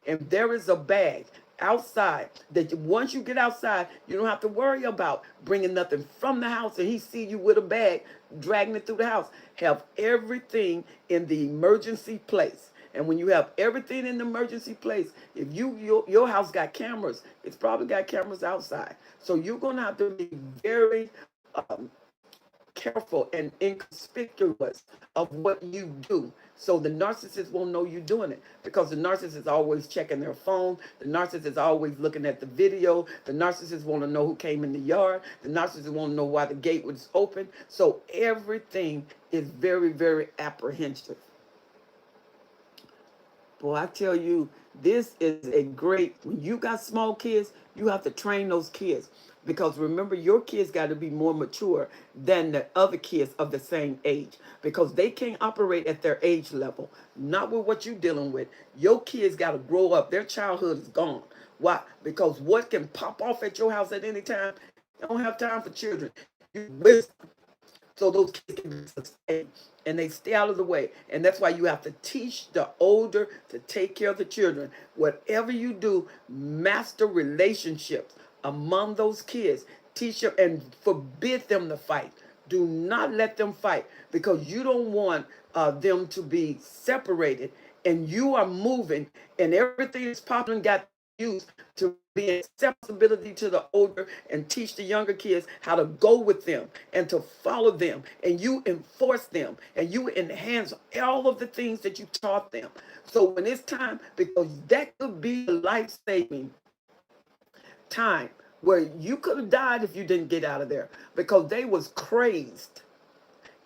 there is a bag outside, that once you get outside, you don't have to worry about bringing nothing from the house and he see you with a bag dragging it through the house. Have everything in the emergency place. And when you have everything in the emergency place, if your house got cameras, it's probably got cameras outside. So you're going to have to be very careful and inconspicuous of what you do, so the narcissist won't know you're doing it, because the narcissist is always checking their phone. The narcissist is always looking at the video. The narcissist want to know who came in the yard. The narcissist want to know why the gate was open. So everything is very, very apprehensive. Boy, I tell you, this is a great, when you got small kids, you have to train those kids. Because remember, your kids got to be more mature than the other kids of the same age. Because they can't operate at their age level. Not with what you're dealing with. Your kids got to grow up. Their childhood is gone. Why? Because what can pop off at your house at any time? You don't have time for children. You wisdom. So those kids can be sustained and they stay out of the way. And that's why you have to teach the older to take care of the children. Whatever you do, master relationships among those kids. Teach them and forbid them to fight. Do not let them fight, because you don't want them to be separated, and you are moving and everything is popping and got used to be accessibility to the older, and teach the younger kids how to go with them and to follow them, and you enforce them and you enhance all of the things that you taught them. So when it's time, because that could be a life-saving time where you could have died if you didn't get out of there, because they was crazed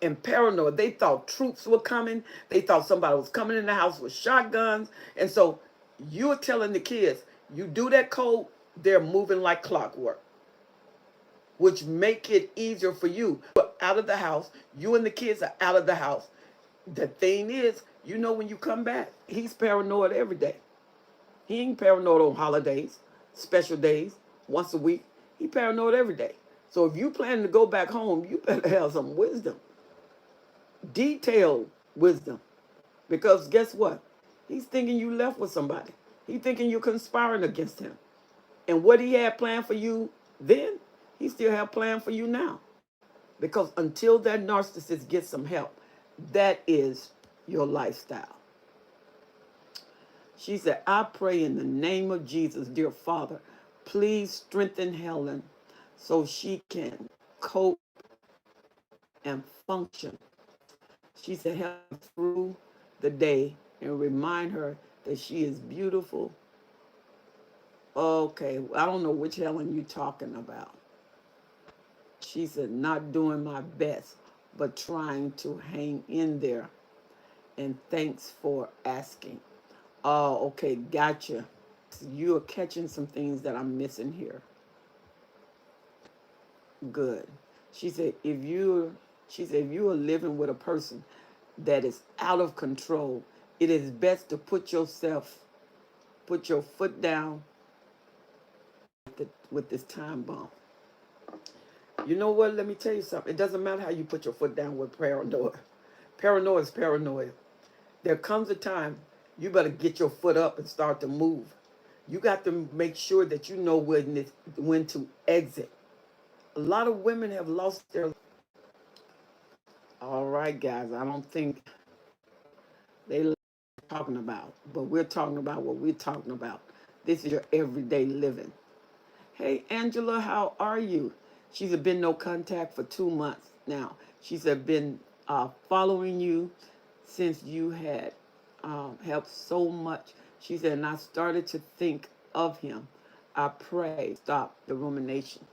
and paranoid. They thought troops were coming. They thought somebody was coming in the house with shotguns. And so you're telling the kids, you do that code, they're moving like clockwork, which make it easier for you. You're out of the house. You and the kids are out of the house. The thing is, you know, when you come back, he's paranoid every day. He ain't paranoid on holidays, special days, once a week. He paranoid every day. So if you plan to go back home, you better have some wisdom. Detailed wisdom. Because guess what? He's thinking you left with somebody. He's thinking you're conspiring against him. And what he had planned for you then, he still have planned for you now. Because until that narcissist gets some help, that is your lifestyle. She said, I pray in the name of Jesus, dear Father, please strengthen Helen so she can cope and function. She said, help her through the day and remind her that she is beautiful. Okay, I don't know which Helen you're talking about. She said, not doing my best. but trying to hang in there. And thanks for asking. Oh, okay, gotcha. You are catching some things that I'm missing here. Good. She said, if you are living with a person that is out of control, it is best to put your foot down with this time bomb. You know what? Let me tell you something. It doesn't matter how you put your foot down with paranoia. Paranoia is paranoia. There comes a time you better get your foot up and start to move. You got to make sure that you know when to exit. A lot of women have lost their. All right, guys. I don't think they talking about, but we're talking about what we're talking about. This is your everyday living. Hey, Angela, how are you? She's been no contact for 2 months now. She's been following you since you had helped so much. She said, and I started to think of him. I pray, stop the rumination.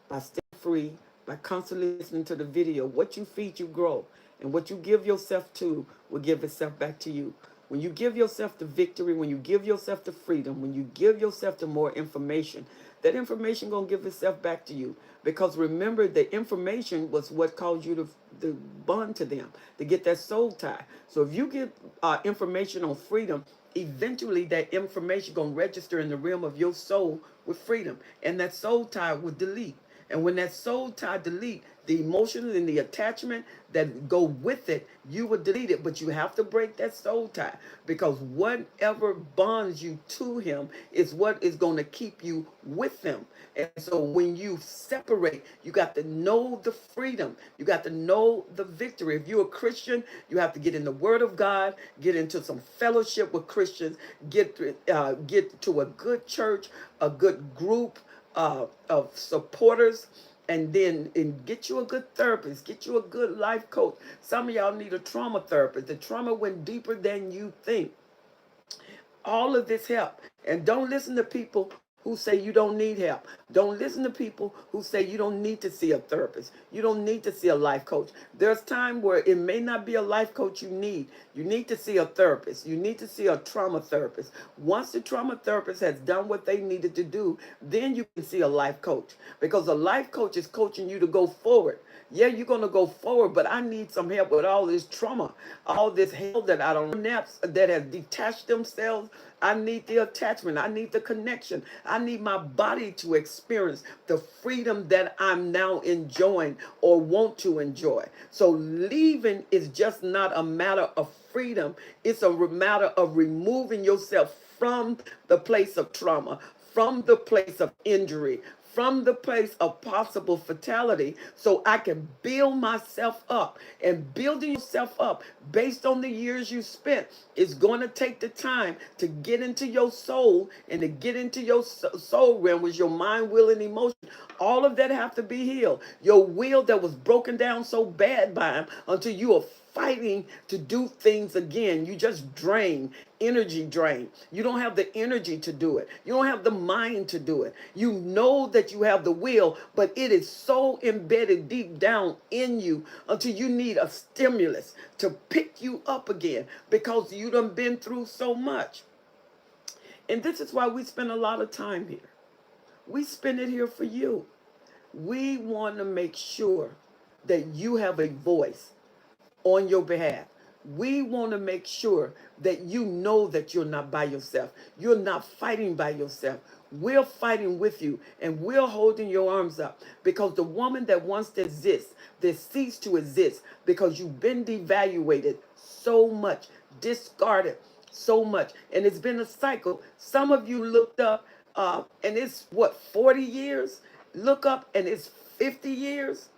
By staying free, by constantly listening to the video, what you feed, you grow. And what you give yourself to will give itself back to you. When you give yourself the victory, when you give yourself the freedom, when you give yourself the more information, that information going to give itself back to you. Because remember, the information was what caused you to bond to them, to get that soul tie. So if you get information on freedom, eventually that information going to register in the realm of your soul with freedom. And that soul tie will delete. And when that soul tie delete, the emotions and the attachment that go with it, you will delete it. But you have to break that soul tie, because whatever bonds you to him is what is going to keep you with him. And so when you separate, you got to know the freedom. You got to know the victory. If you're a Christian, you have to get in the Word of God, get into some fellowship with Christians, get to a good church, a good group of supporters, and then get you a good therapist, get you a good life coach. Some of y'all need a trauma therapist. The trauma went deeper than you think. All of this help. And don't listen to people who say you don't need help. Don't listen to people who say you don't need to see a therapist. You don't need to see a life coach. There's time where it may not be a life coach you need. You need to see a therapist. You need to see a trauma therapist. Once the trauma therapist has done what they needed to do, then you can see a life coach. Because a life coach is coaching you to go forward. Yeah, you're going to go forward, but I need some help with all this trauma, all this hell that I don't naps that have detached themselves. I need the attachment. I need the connection. I need my body to experience the freedom that I'm now enjoying or want to enjoy. So leaving is just not a matter of freedom. It's a matter of removing yourself from the place of trauma, from the place of injury, from the place of possible fatality, so I can build myself up. And building yourself up based on the years you spent is going to take the time to get into your soul, and to get into your soul realm was your mind, will, and emotion. All of that have to be healed. Your will that was broken down so bad by him until you are fighting to do things again. You just energy drain. You don't have the energy to do it. You don't have the mind to do it. You know that you have the will, but it is so embedded deep down in you until you need a stimulus to pick you up again, because you done been through so much. And this is why we spend a lot of time here. We spend it here for you. We want to make sure that you have a voice on your behalf. We want to make sure that you know that you're not by yourself. You're not fighting by yourself. We're fighting with you, and we're holding your arms up, because the woman that wants to exist, that ceased to exist because you've been devaluated so much, discarded so much, and it's been a cycle. Some of you looked up, and it's what, 40 years? Look up, and it's 50 years?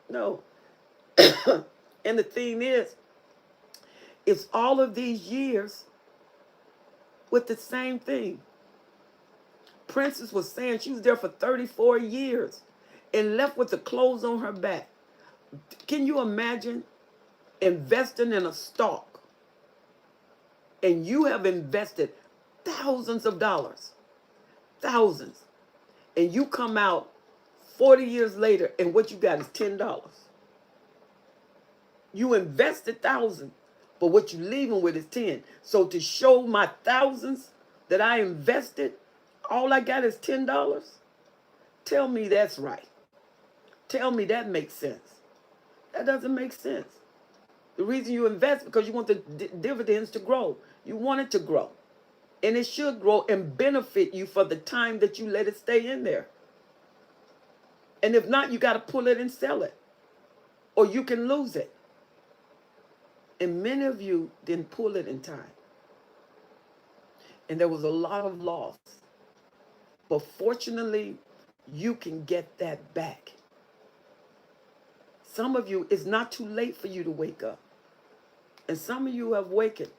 No. And the thing is, it's all of these years with the same thing. Princess was saying she was there for 34 years and left with the clothes on her back. Can you imagine investing in a stock, and you have invested thousands of dollars, thousands, and you come out 40 years later and what you got is $10? You invested thousands, but what you leaving with is 10. So to show my thousands that I invested, all I got is $10. Tell me that's right. Tell me that makes sense. That doesn't make sense. The reason you invest because you want the dividends to grow. You want it to grow. And it should grow and benefit you for the time that you let it stay in there. And if not, you got to pull it and sell it. Or you can lose it. And many of you didn't pull it in time. And there was a lot of loss. But fortunately, you can get that back. Some of you, it's not too late for you to wake up. And some of you have wakened.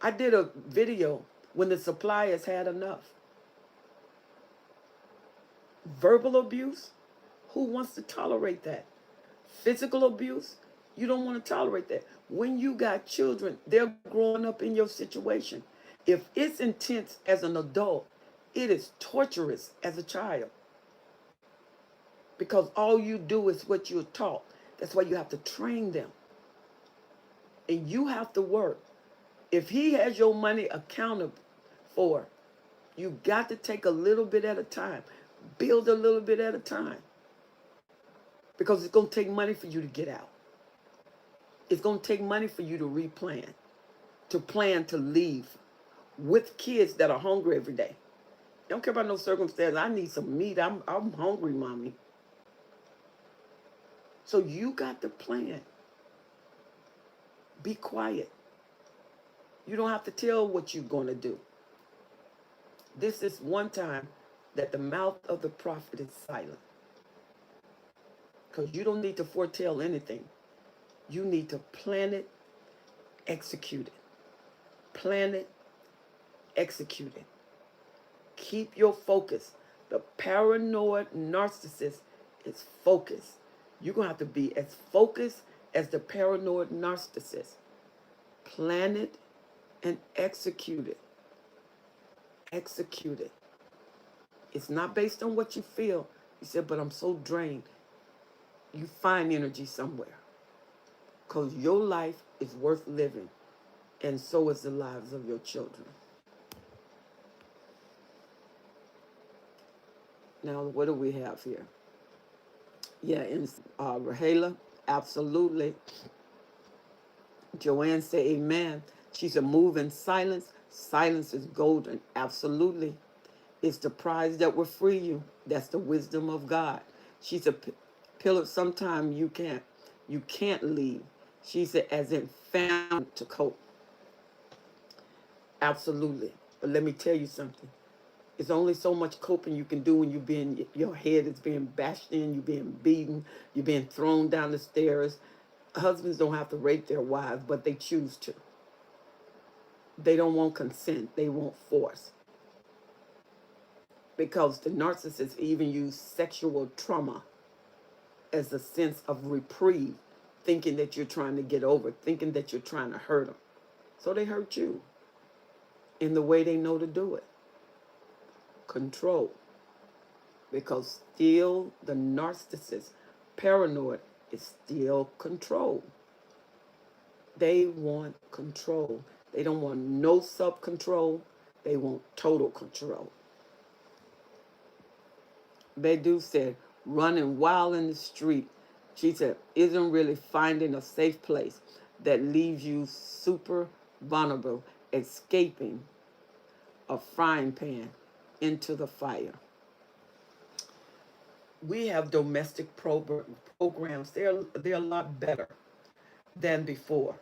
I did a video when the suppliers had enough. Verbal abuse, who wants to tolerate that? Physical abuse, you don't want to tolerate that. When you got children, they're growing up in your situation. If it's intense as an adult, it is torturous as a child. Because all you do is what you're taught. That's why you have to train them. And you have to work. If he has your money accounted for, you got to take a little bit at a time. Build a little bit at a time. Because it's going to take money for you to get out. It's going to take money for you to replan, to plan to leave with kids that are hungry every day. Don't care about no circumstance. I need some meat. I'm hungry, mommy. So you got to plan. Be quiet. You don't have to tell what you're going to do. This is one time that the mouth of the prophet is silent. Because you don't need to foretell anything. You need to plan it, execute it. Plan it, execute it. Keep your focus. The paranoid narcissist is focused. You're going to have to be as focused as the paranoid narcissist. Plan it and execute it. Execute it. It's not based on what you feel. You said, but I'm so drained. You find energy somewhere. Because your life is worth living. And so is the lives of your children. Now, what do we have here? Yeah, and Rahela, absolutely. Joanne said, amen. She said, move in silence. Silence is golden. Absolutely. It's the prize that will free you. That's the wisdom of God. She said, pillar, sometimes you can't leave. She said, as in found to cope. Absolutely. But let me tell you something. It's only so much coping you can do when your head is being bashed in, you're being beaten, you're being thrown down the stairs. Husbands don't have to rape their wives, but they choose to. They don't want consent. They want force. Because the narcissists even use sexual trauma as a sense of reprieve, thinking that you're trying to get over, thinking that you're trying to hurt them. So they hurt you in the way they know to do it. Control. Because still the narcissist, paranoid, is still control. They want control. They don't want no self-control. They want total control. Bedu said, running wild in the street. She said, isn't really finding a safe place that leaves you super vulnerable, escaping a frying pan into the fire. We have domestic programs. They're a lot better than before.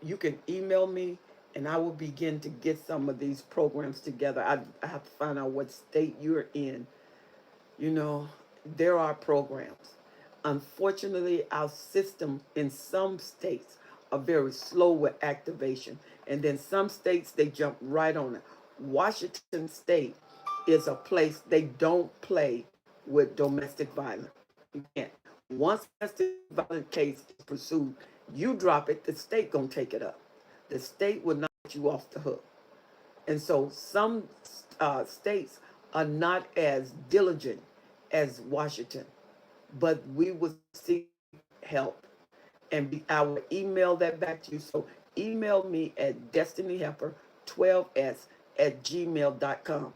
You can email me and I will begin to get some of these programs together. I have to find out what state you're in. You know, there are programs. Unfortunately, our system in some states are very slow with activation. And then some states, they jump right on it. Washington State is a place they don't play with domestic violence. You can't. Once domestic violence case is pursued, you drop it, the state gonna take it up. The state will not let you off the hook. And so some states are not as diligent as Washington, but we will seek help. I will email that back to you. So email me at destinyhelper12s@gmail.com.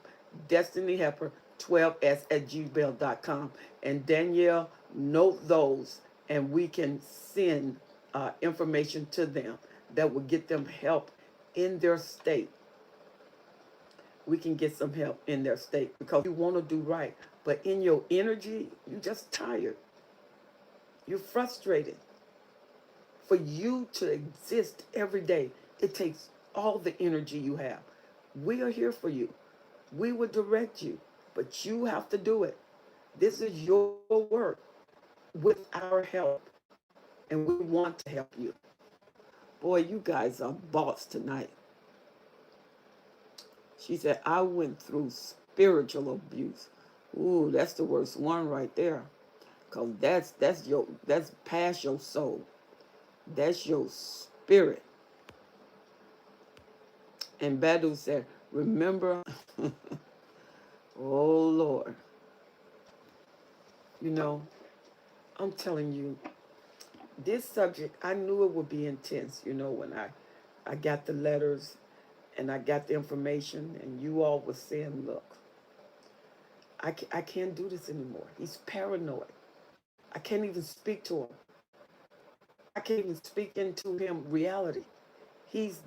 Destinyhelper12s@gmail.com. And Danielle, note those, and we can send information to them that will get them help in their state. We can get some help in their state because you want to do right. But in your energy, you're just tired. You're frustrated. For you to exist every day, it takes all the energy you have. We are here for you. We will direct you, but you have to do it. This is your work with our help, and we want to help you. Boy, you guys are boss tonight. She said, I went through spiritual abuse. Ooh, that's the worst one right there. Cause that's past your soul. That's your spirit. And Badu said, remember, oh Lord, you know, I'm telling you, this subject, I knew it would be intense, when I got the letters and I got the information and you all were saying, look, I can't do this anymore. He's paranoid. I can't even speak to him. I can't even speak into him reality. He's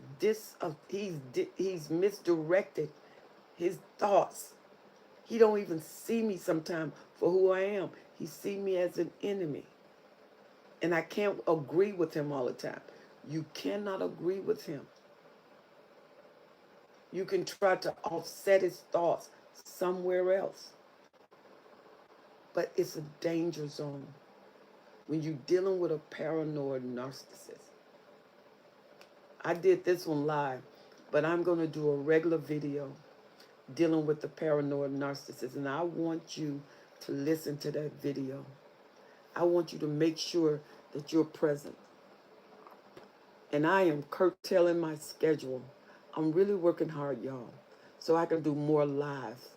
misdirected his thoughts. He don't even see me sometimes for who I am. He see me as an enemy. And I can't agree with him all the time. You cannot agree with him. You can try to offset his thoughts somewhere else. But it's a danger zone when you're dealing with a paranoid narcissist. I did this one live, but I'm going to do a regular video dealing with the paranoid narcissist. And I want you to listen to that video. I want you to make sure that you're present. And I am curtailing my schedule. I'm really working hard, y'all, so I can do more lives.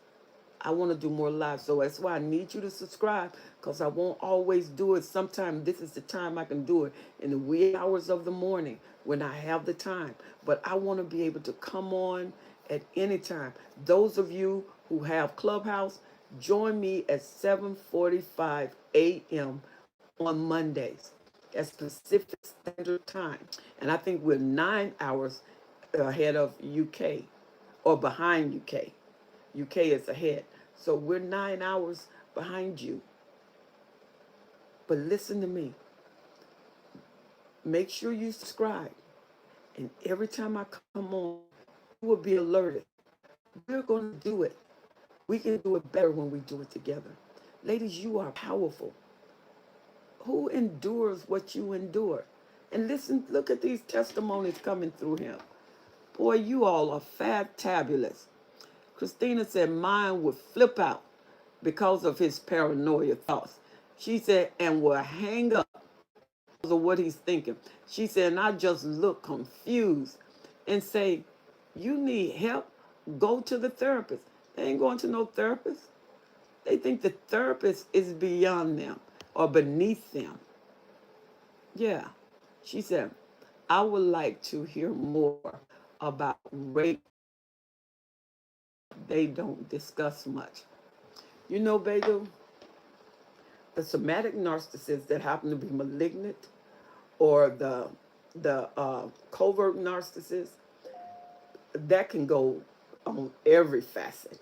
I want to do more lives. So that's why I need you to subscribe, because I won't always do it. Sometimes this is the time I can do it, in the wee hours of the morning when I have the time. But I want to be able to come on at any time. Those of you who have Clubhouse, join me at 7:45 a.m. on Mondays. That's Pacific Standard Time. And I think we're 9 hours ahead of UK, or behind UK. UK is ahead. So we're 9 hours behind you. But listen to me. Make sure you subscribe. And every time I come on, you will be alerted. We're going to do it. We can do it better when we do it together. Ladies, you are powerful. Who endures what you endure? And listen, look at these testimonies coming through him. Boy, you all are fantabulous. Christina said mine would flip out because of his paranoia thoughts. She said, and will hang up because of what he's thinking. She said, and I just look confused and say, you need help? Go to the therapist. They ain't going to no therapist. They think the therapist is beyond them or beneath them. Yeah. She said, I would like to hear more about rape. They don't discuss much. You know, Bedu, the somatic narcissists that happen to be malignant, or the covert narcissist, that can go on every facet.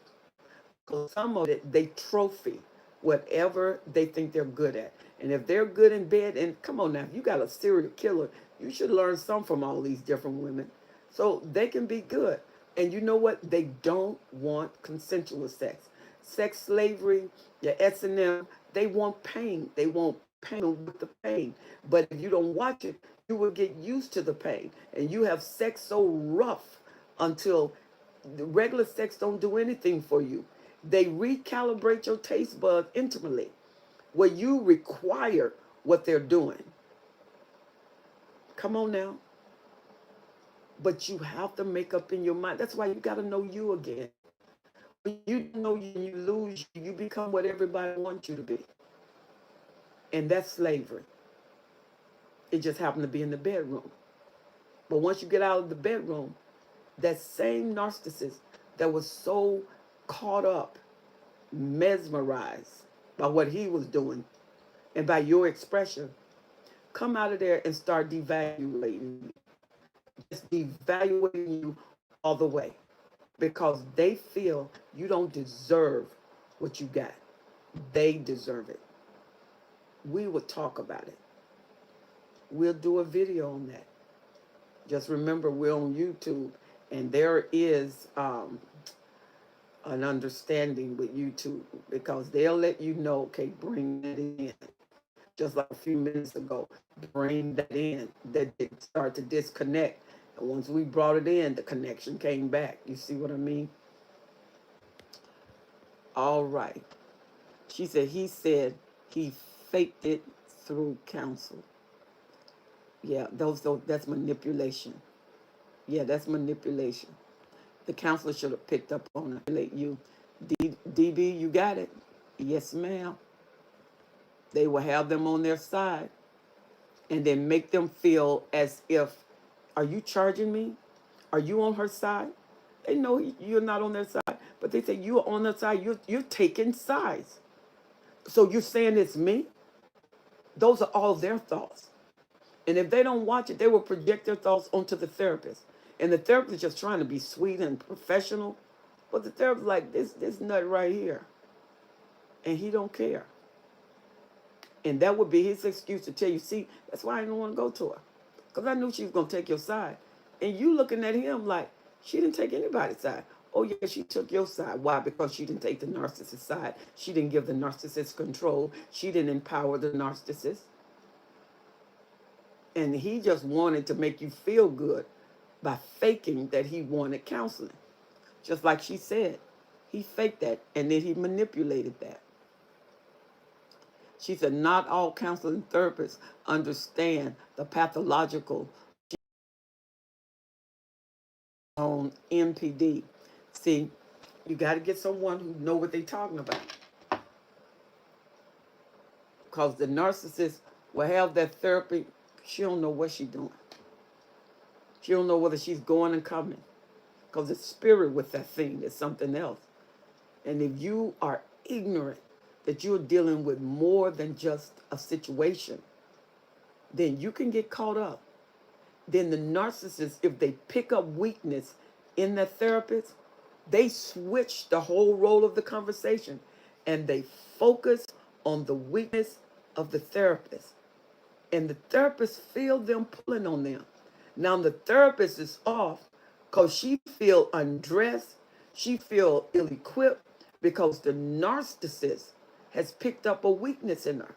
Because some of it, they trophy whatever they think they're good at. And if they're good in bed, and come on now, if you got a serial killer, you should learn some from all these different women. So they can be good. And you know what? They don't want consensual sex. Sex slavery, your S&M, they want pain. They want pain with the pain. But if you don't watch it, you will get used to the pain. And you have sex so rough until the regular sex don't do anything for you. They recalibrate your taste buds intimately, where you require what they're doing. Come on now. But you have to make up in your mind. That's why you got to know you again. When you know you lose, you become what everybody wants you to be. And that's slavery. It just happened to be in the bedroom. But once you get out of the bedroom, that same narcissist that was so caught up, mesmerized by what he was doing and by your expression, come out of there and start devaluating you. Just devaluating you all the way because they feel you don't deserve what you got. They deserve it. We will talk about it. We'll do a video on that. Just remember, we're on YouTube, and there is an understanding with YouTube because they'll let you know, okay, bring that in. Just like a few minutes ago, bring that in. That they start to disconnect. And once we brought it in, the connection came back. You see what I mean? All right. She said, he said he faked it through counsel. Yeah, that's manipulation. Yeah, that's manipulation. The counselor should have picked up on it. You, DB, you got it. Yes, ma'am. They will have them on their side and then make them feel as if, are you charging me? Are you on her side? They know you're not on their side, but they say you're on their side. You're taking sides. So you're saying it's me? Those are all their thoughts. And if they don't watch it, they will project their thoughts onto the therapist. And the therapist is just trying to be sweet and professional. But the therapist is like, this nut right here. And he don't care. And that would be his excuse to tell you, see, that's why I didn't want to go to her. Because I knew she was going to take your side. And you looking at him like, she didn't take anybody's side. Oh, yeah, she took your side. Why? Because she didn't take the narcissist side. She didn't give the narcissist control. She didn't empower the narcissist. And he just wanted to make you feel good by faking that he wanted counseling. Just like she said, he faked that and then he manipulated that. She said, not all counseling therapists understand the pathological on MPD. See, you got to get someone who know what they're talking about. Because the narcissist will have that therapy. She don't know what she's doing. She don't know whether she's going and coming. Because the spirit with that thing is something else. And if you are ignorant that you're dealing with more than just a situation, then you can get caught up. Then the narcissist, if they pick up weakness in that therapist, they switch the whole role of the conversation and they focus on the weakness of the therapist. And the therapist feel them pulling on them. Now the therapist is off because she feel undressed, she feel ill-equipped because the narcissist has picked up a weakness in her.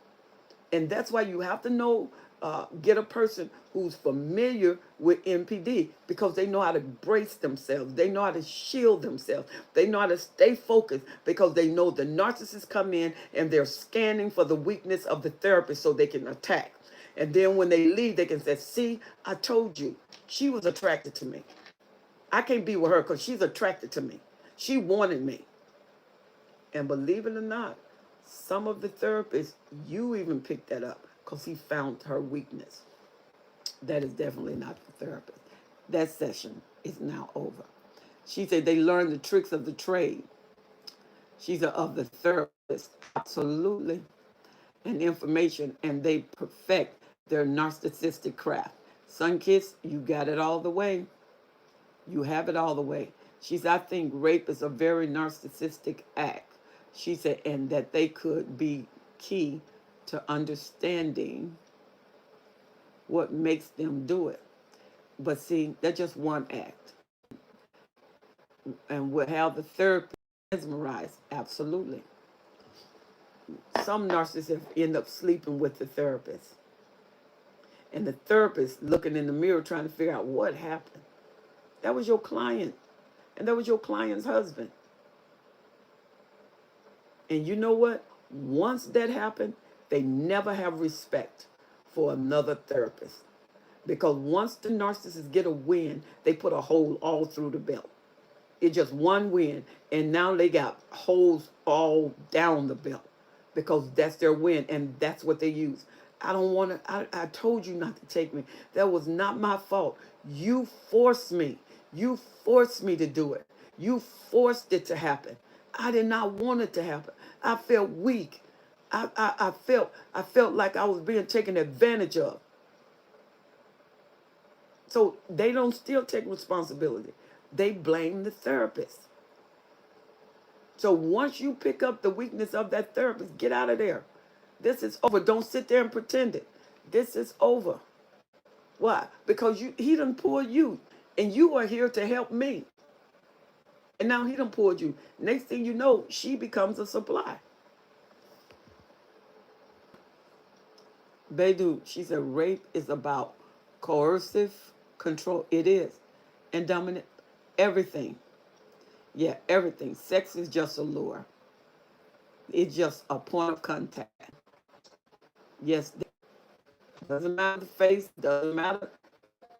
And that's why you have to know, get a person who's familiar with MPD because they know how to brace themselves. They know how to shield themselves. They know how to stay focused because they know the narcissists come in and they're scanning for the weakness of the therapist so they can attack. And then when they leave, they can say, see, I told you, she was attracted to me. I can't be with her because she's attracted to me. She wanted me. And believe it or not, some of the therapists, you even picked that up because he found her weakness. That is definitely not the therapist. That session is now over. She said they learned the tricks of the trade. She said of the therapist, absolutely, and information, and they perfect their narcissistic craft. Sunkiss, you got it all the way. You have it all the way. She said, I think rape is a very narcissistic act. She said, and that they could be key to understanding what makes them do it. But see, that's just one act. And how the therapist mesmerized, absolutely. Some narcissists end up sleeping with the therapist. And the therapist looking in the mirror trying to figure out what happened. That was your client. And that was your client's husband. And you know what? Once that happened, they never have respect for another therapist. Because once the narcissists get a win, they put a hole all through the belt. It's just one win. And now they got holes all down the belt. Because that's their win. And that's what they use. I don't want to, I told you not to take me. That was not my fault. You forced me. You forced me to do it. You forced it to happen. I did not want it to happen. I felt weak. I felt like I was being taken advantage of. So they don't still take responsibility. They blame the therapist. So once you pick up the weakness of that therapist, get out of there. This is over. Don't sit there and pretend it. This is over. Why? Because he done pulled you, and you are here to help me. And now he done pulled you. Next thing you know, she becomes a supply. Beidou, she said rape is about coercive control. It is. And dominant. Everything. Yeah, everything. Sex is just a lure. It's just a point of contact. Yes, doesn't matter the face, doesn't matter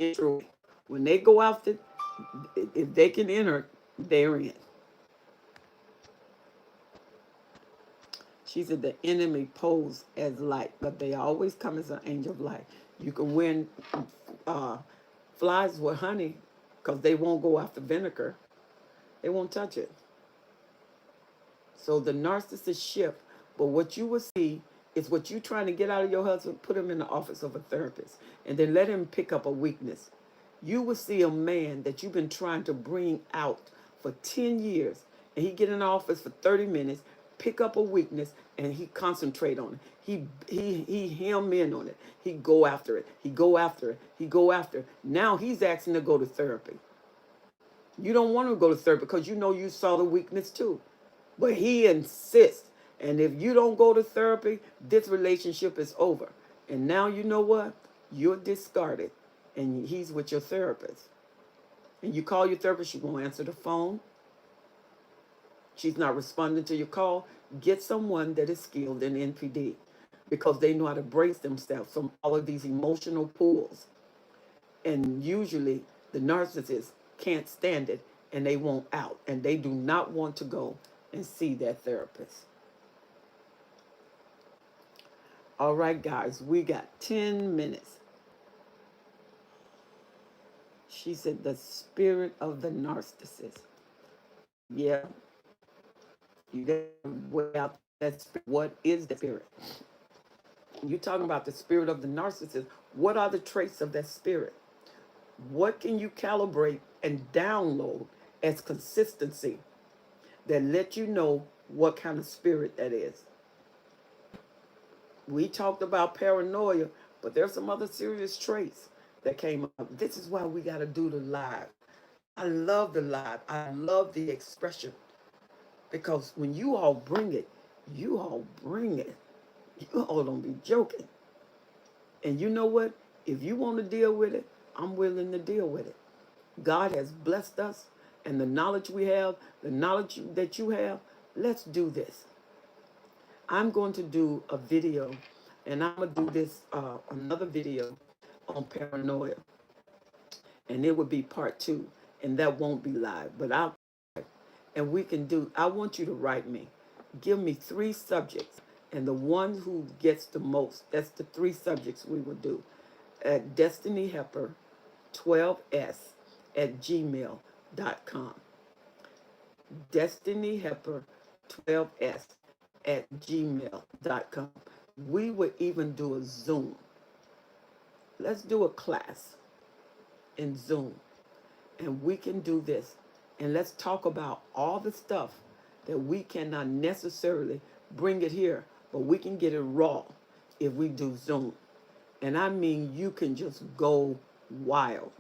intro. When they go out, if they can enter, they're in. She said the enemy posed as light, but they always come as an angel of light. You can win flies with honey because they won't go after vinegar. They won't touch it. So the narcissist shift, but what you will see is what you trying to get out of your husband, put him in the office of a therapist, and then let him pick up a weakness. You will see a man that you've been trying to bring out for 10 years, and he get in the office for 30 minutes, pick up a weakness, and he concentrate on it. He hem in on it. He go after it. He go after it. He go after it. Now he's asking to go to therapy. You don't want to go to therapy because you know you saw the weakness too. But he insists. And if you don't go to therapy, this relationship is over. And now you know what? You're discarded. And he's with your therapist. And you call your therapist, she won't answer the phone. She's not responding to your call. Get someone that is skilled in NPD because they know how to brace themselves from all of these emotional pulls. And usually the narcissist can't stand it and they won't out. And they do not want to go and see that therapist. All right, guys, we got 10 minutes. She said the spirit of the narcissist. Yeah, you got to weigh out that spirit. What is the spirit? You're talking about the spirit of the narcissist. What are the traits of that spirit? What can you calibrate and download as consistency that let you know what kind of spirit that is? We talked about paranoia, but there's some other serious traits that came up. This is why we got to do the live. I love the live. I love the expression because when you all bring it, you all bring it. You all don't be joking. And you know what? If you want to deal with it, I'm willing to deal with it. God has blessed us, and the knowledge we have, the knowledge that you have, let's do this. I'm going to do a video, and I'm going to do this, another video on paranoia. And it would be part 2, and that won't be live, but and we can do, I want you to write me. Give me 3 subjects, and the one who gets the most, that's the 3 subjects we will do at destinyhepper12s@gmail.com. destinyhepper12s@gmail.com. We would even do a Zoom. Let's do a class in Zoom, and we can do this. And let's talk about all the stuff that we cannot necessarily bring it here, but we can get it raw if we do Zoom. And I mean, you can just go wild.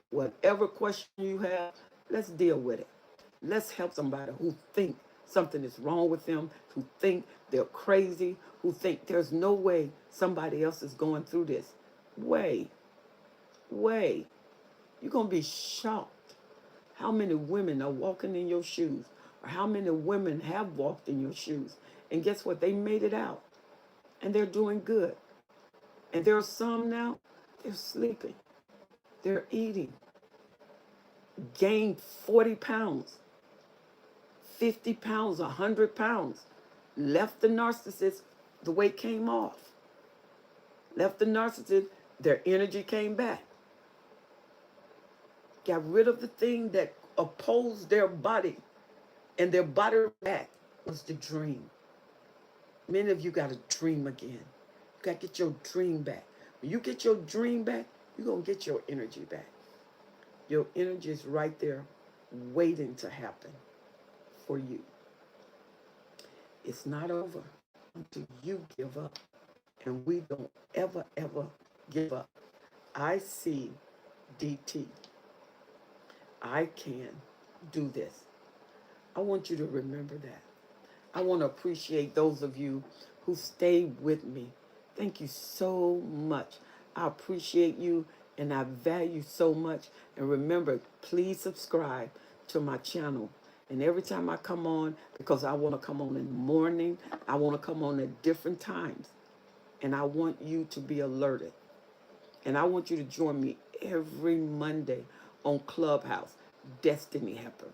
Whatever question you have, let's deal with it. Let's help somebody who think something is wrong with them, who think they're crazy, who think there's no way somebody else is going through this. Way. You're going to be shocked how many women are walking in your shoes, or how many women have walked in your shoes. And guess what? They made it out. And they're doing good. And there are some now, they're sleeping. They're eating. Gained 40 pounds, 50 pounds, 100 pounds. Left the narcissist, the weight came off. Left the narcissist, their energy came back. Got rid of the thing that opposed their body, and their body back was the dream. Many of you got to dream again. You got to get your dream back. When you get your dream back, you're going to get your energy back. Your energy is right there waiting to happen for you. It's not over until you give up. And we don't ever, ever give up. I see DT. I can do this. I want you to remember that. I want to appreciate those of you who stayed with me. Thank you so much. I appreciate you and I value so much. And remember, please subscribe to my channel. And every time I come on, because I want to come on in the morning, I want to come on at different times. And I want you to be alerted. And I want you to join me every Monday on Clubhouse, Destiny Helper.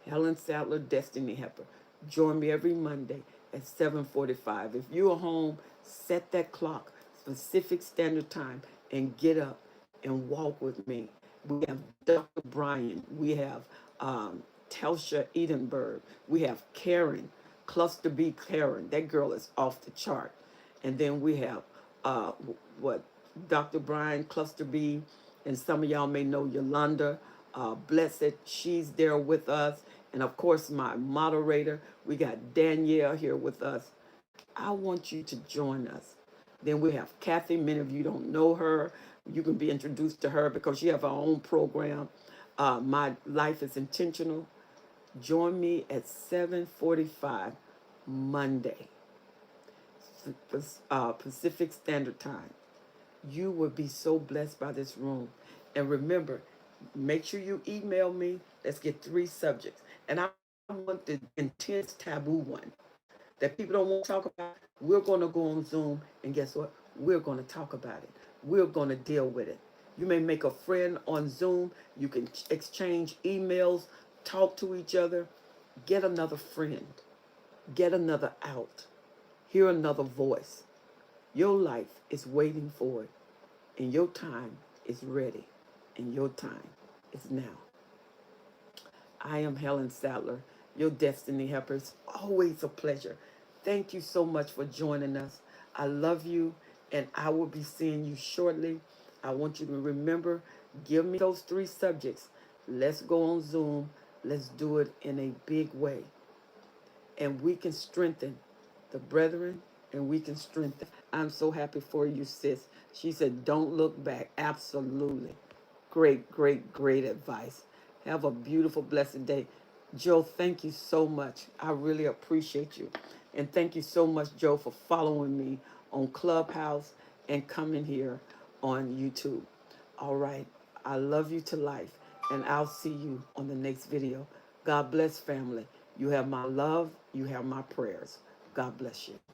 Helen Sadler, Destiny Helper. Join me every Monday at 7:45. If you're home, set that clock, Pacific Standard Time, and get up and walk with me. We have Dr. Brian. We have Telsha Edenberg. We have Karen, Cluster B Karen. That girl is off the chart. And then we have uh, what Dr. Brian, Cluster B, and some of y'all may know Yolanda Blessed. She's there with us. And of course, my moderator, we got Danielle here with us. I want you to join us. Then we have Kathy. Many of you don't know her. You can be introduced to her because she has her own program. My Life is Intentional. Join me at 7:45 Monday, Pacific Standard Time. You will be so blessed by this room. And remember, make sure you email me. Let's get 3 subjects. And I want the intense taboo one that people don't want to talk about. We're going to go on Zoom, and guess what? We're going to talk about it. We're going to deal with it. You may make a friend on Zoom. You can exchange emails, talk to each other, get another friend, get another out, hear another voice. Your life is waiting for it, and your time is ready, and your time is now. I am Helen Sadler, your Destiny Helper. It's always a pleasure. Thank you so much for joining us. I love you, and I will be seeing you shortly. I want you to remember, give me those 3 subjects. Let's go on Zoom. Let's do it in a big way. And we can strengthen the brethren, and we can strengthen. I'm so happy for you, sis. She said, don't look back. Absolutely. Great, great, great advice. Have a beautiful, blessed day. Joe, thank you so much. I really appreciate you. And thank you so much, Joe, for following me on Clubhouse and coming here on YouTube. All right. I love you to life. And I'll see you on the next video. God bless, family. You have my love. You have my prayers. God bless you.